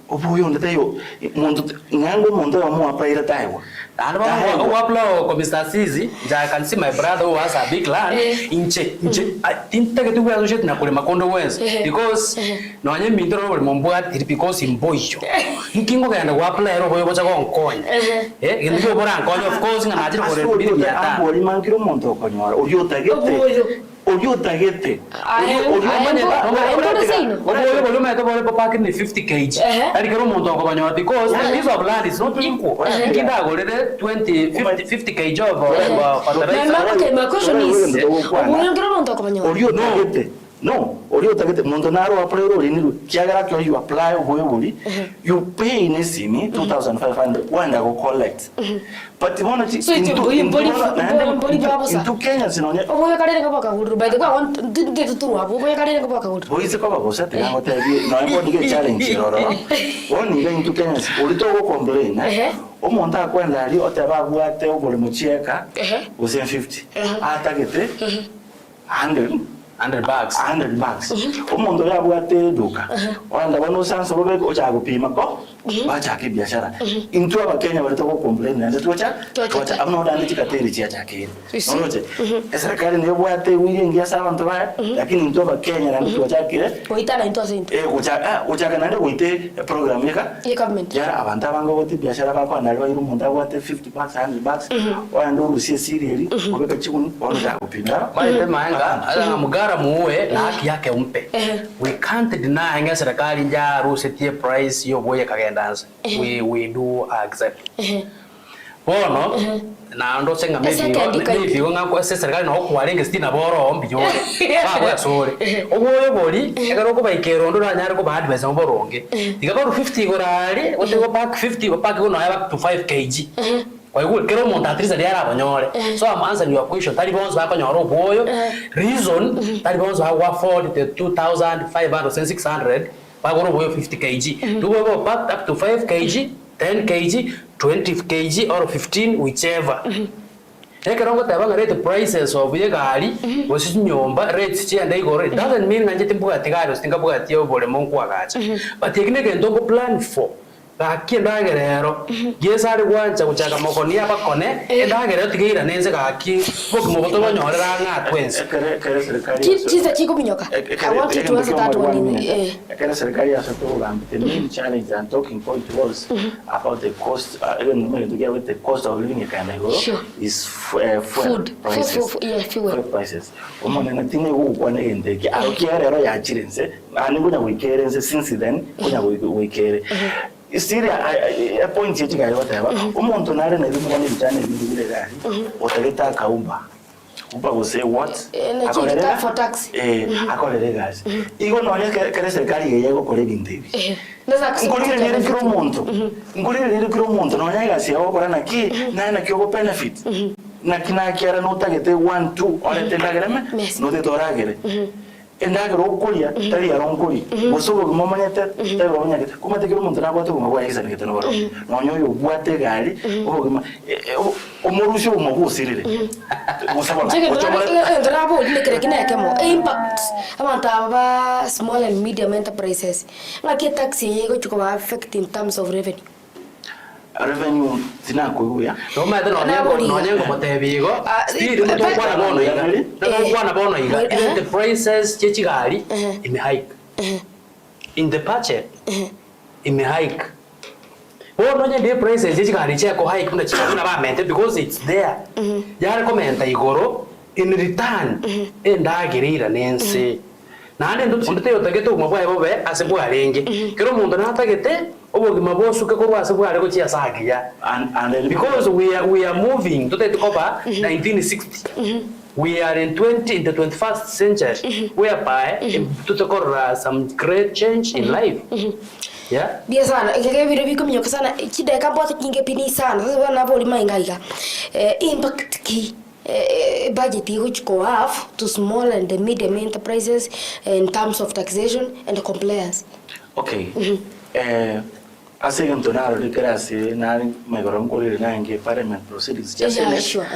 obuyo ndayo muntu ngango muntu amu apayira taiwa Waplo ko Mr. Azizi, I can see my brother who has a big land inche. I think take to where shit na kule makondo wens because no anye mindoro wale momboa because imboyo. Nkingo kaya na wapla ero boyo bocha ko onkonya. Ndio bora onkonya of course ngana ajira ko bili ya ta. Abori mankiro monto konyo. Oyo tagete. Oyo tagete. Oyo volume to bole papa kini 50 kg. Ari kero monto ko konyo because this of land is not equal. Kinda go 50 kg of fertilizer. My question is, Oyo tagete. No, ori utagete muntu naro apply ori ni kiagara kyo you apply ori you pay in simi 2500 wanda go collect but mona so into Kenya sinonya obo yakare ngo bakaguru by the way want get to hapo obo yakare ngo bakaguru boise kwa bakosa tengo tebi no ipo dige challenge roro oni ga into Kenya ori to go complain omuntu akwenda ali otaba bwate obole muchieka usen 50 atagete 100 bucks umuntu yabwate duka wanda bano sanso bobe ocha gupima ko bacha ke biashara into abakenya bali to complain nande tuacha amno dande chikateri chia chake nonoje serikali ne bwate wiringia sawa ndo baya lakini into abakenya nande tuacha kile oitana into asente ucha kanande uite program yaka government ya abantu abango bote biashara bako nalwa iru umuntu abwate 50 bucks 100 bucks wanda urusie sirieri obeka chikuni wanda gupima maite maenga ala mugara muwe na haki yake umpe. We can't deny nga serikali nja rusetie price yo boye kagendanza. We do accept. Bono na ndo senga maybe nga ko serikali no kwalinga stina boro mbiyo. Ba sore. Oboye boli egaro ko baikero ndo nyare ko ba advise boronge. Digaba 50 gorali wote go pack 50 pack go no back to 5 kg. Kwa hiyo kero monta atrisa dia abanyore so I'm answering your question tali bonzo bako nyoro boyo reason tali bonzo ha afford the 2500 bako ro boyo 50 kg do go pack up to 5 kg 10 kg 20 kg or 15 whichever Ekarongo tabanga rate prices of ye gari wasi nyomba rates chi and go rate doesn't mean nganje timbuga tigaro stinga buga tiyo bole monku agacha but teknike ndongo plan for Ndagerero gesari gwancha guchaka mokoni abakone ndagerero tigira nenze gaki bokimugoto banyorera nga twense kere serikali chiza chiko binyoka I want you to answer that one kere serikali ya sotoga the main challenge and talking point was about the cost even when together with the cost of living in Kenya is food prices fuel prices umone na tinge ukwane endeke arukiarero ya chirense ani kunya wikerense since then kunya wikere Still, a point yet, whatever. Umuntu nare na limu wani bitane bibile gari. Otaleta kaumba. Uba will say what? For tax. Akolere gas. Igo no anya kere serikali yego kole bindebi. Ngulire ni kiro muntu. Ngulire ni kiro muntu no anya gas yego kole na ki na kyo benefit. Na kina kiara no tagete 1 2 ole tendagereme no te toragere. Endagero okulia tali yaronkuri bosobo gumomanyete tebo manyete kumate kiro muntu nabwate kumagwa yisana ketano baro nonyo yo bwate gari obuguma omorusho omogusirire musabona ndrabo lekere kinekemo impact amanta ba small and medium enterprises ngaki tax yego chiko affect in terms of revenue tina kuya no matter no nyengo motebigo still muto kwana bono iga kwana bono iga even the prices chechigari ime hike in the budget ime hike bono nye the prices chechigari cheko hike kuna chikuna ba mente because it's there yare komenta igoro in return endagirira nense nane ndute yotagete umabwa bobe asebwa arenge kero muntu natagete obogima bosuke ko bwasebwa ariko chiasagia and because we are moving to the cover 1960 we are in the 21st century whereby to the some great change in life yeah dia sana ikeke vile viko minyoka sana chida kabota kinge pini sana sasa wana boli mainga impact ki budget which go have to small and the medium enterprises in terms of taxation and compliance. Okay. As I am to now, the grass, now my grandmother parliament proceedings just sure.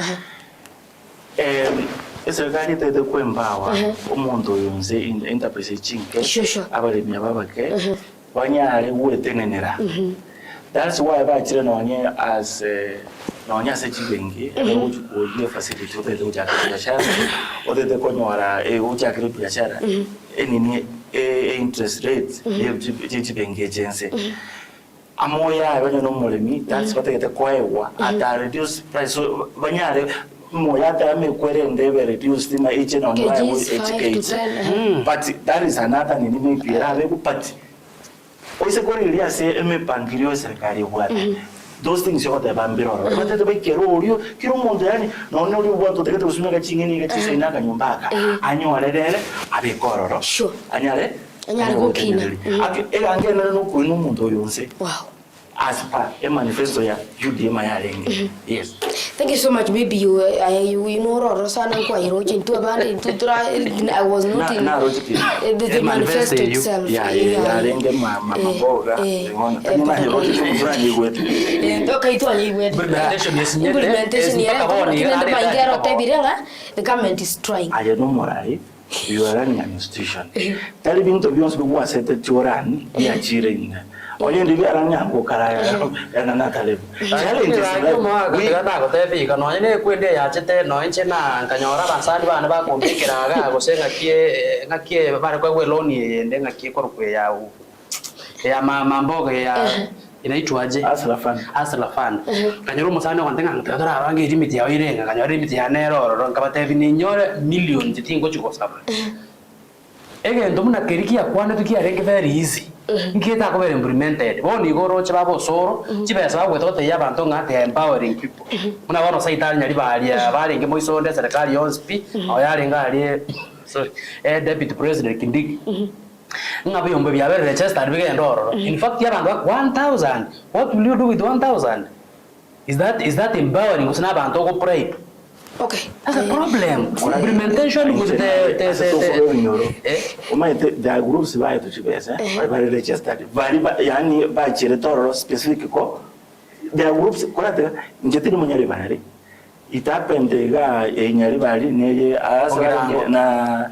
It's a guy that the Quembawa, Omondo, in the enterprise chinke, sure. About Yababake, one year waiting in era. That's why I children on here as Nonya Sechibengi, would be a facility to the Ujaka or the Conora, a Ujaka Piachara, any interest rates, Chibengi agency. Amoya, when you know more than me, that's what I get a quiet at a reduced price. So, Banyare, Moyata, me query and they were reduced in my agent on my education. But that is another name, but. Oise kori lia se eme pangirio serikali wala. those things yote bambiroro batete bakero ulio kiro muntu yani naone ulio bwanto tekete usumya gachingeni gachisa inaka nyumbaka anyore rere abikororo anyare gukina ega ngene no kuino muntu yonse wow as per a manifesto ya UDM yarenge yes. Thank you so much. Maybe you know Rosana kwa Hiroji into abandi into I was not in the manifesto itself. Yeah, yarenge mama boga. Ngona Hiroji kumfrani wetu. Okay, itu ani wetu. Implementation ya kina bangero tebirenga the government is trying. Ayedo morai. You are running an institution. Tell me to be honest with what said to run ya chiringa. Onye ndibi aranya ngokaraya yana natale. Challenge we gata ko tebi kana nyene kwende ya chete no enche na nkanyora bansani bana ba kombekera ga gosenga kie bare kwa weloni yende ngakie korukwe ya mamboga ya inaitwaje aslafan kanyoro musana kwantenga ngatara rangi limit ya irenga kanyora limit ya nero nkabatebi ni nyore million zitingo chiko saba ege ndo muna kerikia kwana tukia renge very easy ngeta ko very implemented boni goro chaba soro chibesa bagwe tote ya bantu ngate empowering people muna bono saitali nyali bali nge moisonde serikali yonspi aho yali ngali sorry deputy president Kindiki ngabe yombe bya register bige ndoro in fact ya bantu 1000 what will you do with 1000 is that empowering usina bantu ko pray. Okay, that's a problem. Implementation with the there are groups by to chibesa by registered yani by chiretoro specific ko there are groups korate njetini munyari bari itapende ga enyari bari neye asa na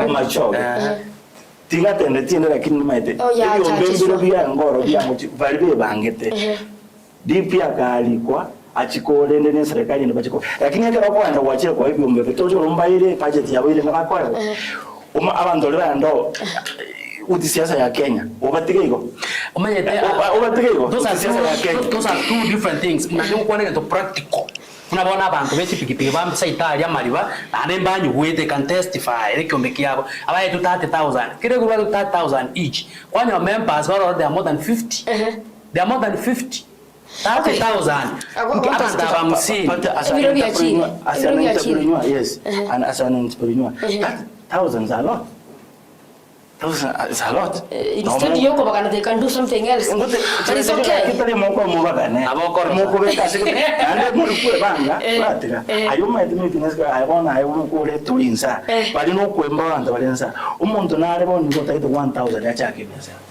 macho tinga tende tiende lakini maite iyo bya ngoro bya muti bari be bangete dipia kali kwa achikole ndene serikali ndibachiko lakini ate bakwanda wachira kwa hivyo mbetojo rumbaire budget yawe ile ngakora abantu lero uti siasa ya Kenya ubatike iko ubatike iko siasa ya Kenya those are two different things mnanyo kwanega to practical unabona abantu bese pikipiki bambisa Italia mariba ane banyu wete can testify rekomeki yabo abaye 30,000 kile kuba 30,000 each kwanya members are more than 50 they are more than 50 30,000. Yes, and as an entrepreneur, thousands are a lot. It's a lot. Instead, you they can do something else. But it's okay.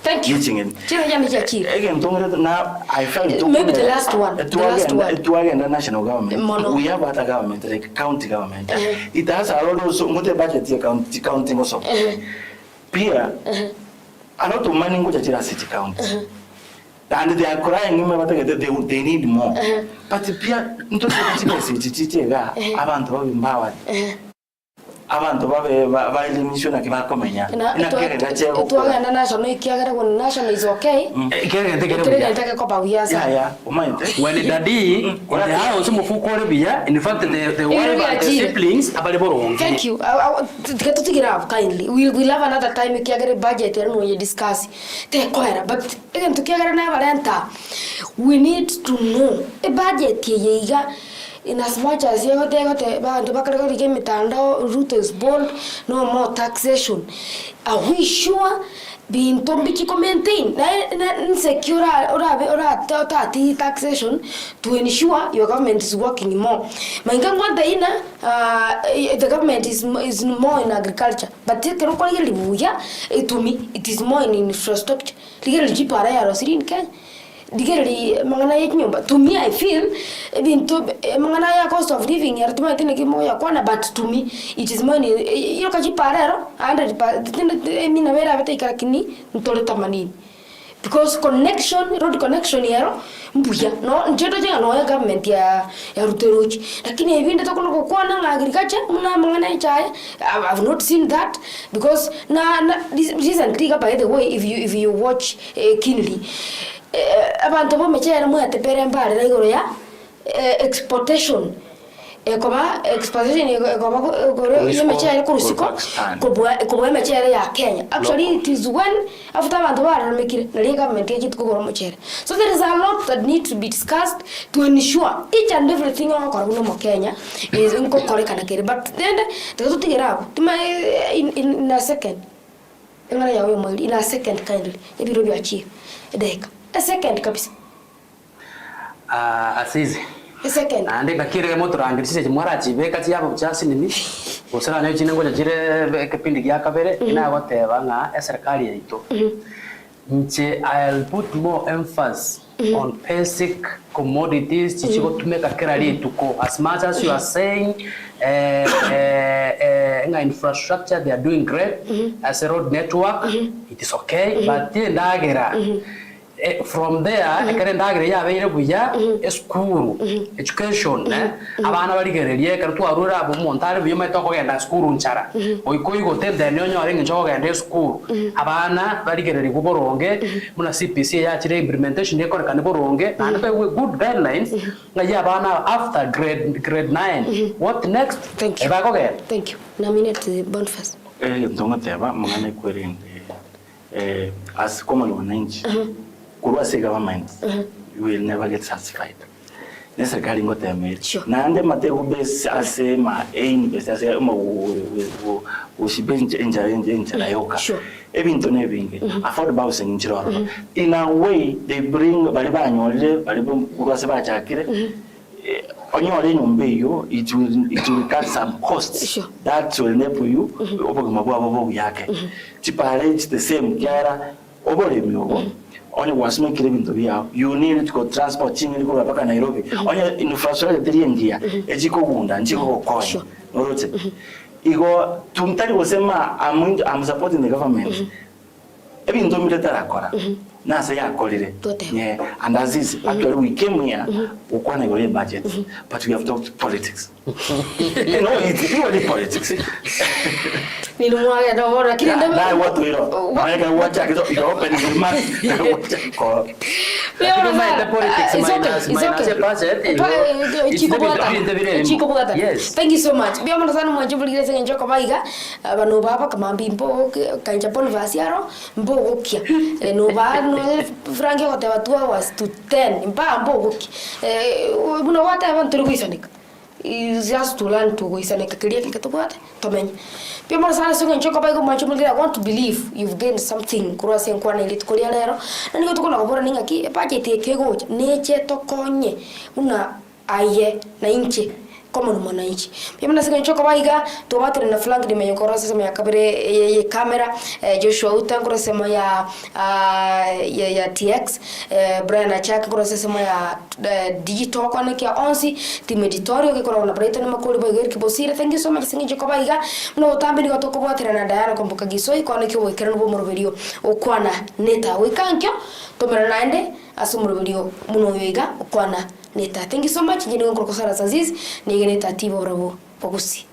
Thank you. Now I felt maybe the last one. The national government. We have other government, like county government. It has a lot of budget counting also. Pia a lot of money goes to city county and they are crying they need more but pia nto chichega abantu babimbawa abantu baelimisho kibakomenya inakere chego tuagenda national ikiagera when national is okay ikere ko bawiasa yeah umaite when daddy in the house mufuko ole bia in fact the wife and the siblings abale borongi. Thank you. Tukigira kindly we'll have another time ikiagera budget and we discuss te koera but again tukiagera na valenta we need to know a budget yeiga in as much as you got bantu bakaleka like mitandao route is bold no more taxation. Are we sure being tombiki maintain na insecure or taxation to ensure your government is working more? The government is more in agriculture, but to me it is more in infrastructure. To me, I feel cost of living but to me it is money. You because road connection here mbuya no njeto jenga no government ya ruterochi lakini evinde to kono Kwana agriculture muna chai. I've not seen that because recently by the way if you watch keenly abantu bo mechera mu atepere mbare igoro ya exportation Ekoba exposition ekoba ko yemechele kurusiko kubwa mechele ya Kenya. Actually it is when after abantu baramekire na government yake tukogora mechele. So there is a lot that need to be discussed to ensure each and everything okora mu Kenya is inkorporate kere, but then tutigera in a second. Ngana yawe mo in a second kindly. Ebiro bya chi. Edeka. A second kabisa. Azizi. A second. Ande bakire moto rangirisize mwara chibeka cyabo cyasi nini. Usara nayo kinengo jire kipindi gya kabere ina goteba nga serikali yaitu. I'll put more emphasis on basic commodities chichiko tumeka kerali tuko as much as you are saying infrastructure they are doing great as a road network it is okay but ndagera from there ndagera yabeire buya school education abana barigererie kartu arura abo montare biyoma to kugenda school nchara oikoigo tende nyonyo arenga ncho kugenda school abana barigererie kuboronge muna CPC ya chire implementation yekora kandi boronge and good guidelines ngaye abana after grade 9 what next thank you nominate Boniface ndonga teba mangane kwerende as common wananchi kurwase government you will never get satisfied. Serikali ngote ya na ande mateko base ase ma aim base ase ma ushibenje enja yoka ebintu nebinge affordable housing njiro in a way they bring bali banyolere bali kurwase bachakire onyore nyombe yo it will cut some costs that will enable you obogima bwabo yake tipale it's the same kyara oboremyo only was making it into here. You need to go transport chini liko mpaka Nairobi. Only infrastructure tiriengia. Ejiko gunda, njiko coin. Norote. Igo tumtali kusema I'm supporting the government. Ebi ndo military akora. Na say akolire. Yeah, and Azizi actually we came here ukwana go budget but we have talked politics. You know it's purely politics. Nilumwaga ndabona kirenda na watu hilo maana wacha kidogo iopen the math yes thank you so much bia mwana sana mwanjo bulire senga njoko baiga bano baba kama mbimbo kanja Boniface yaro mbogokia no ba no frange kote watu was to 10 mpa mbogokia buno wata abantu kuisanika is just to learn to kuisanika kilia kikatobata tomenya pia mwana sana senga njoko baiga mwanjo bulire I want to believe you've gained something kurase Kwana ile tukolia lero na niko tukola kubora ninga ki budget yekego neche tokonye una aye na inchi kama mwananchi pia mwana senga njoko baiga to battle na flank ni menyokora sema ya kabere kamera Joshua utangura sema ya TX Brian Achaka kura sema ya digital Kwana kia onsi team editorial ke kora na Brighton makoli baiga kibosire thank you so much senga njoko baiga mwana utambi ni gatoko battle na Diana kumbuka Gisoi Kwana kio wekera no bomo video okwana neta wikankyo tomera naende asumuro video muno wiga okwana neta thank you so much njini ngoko Cyrus Azizi ni neta tibo bravo pokusi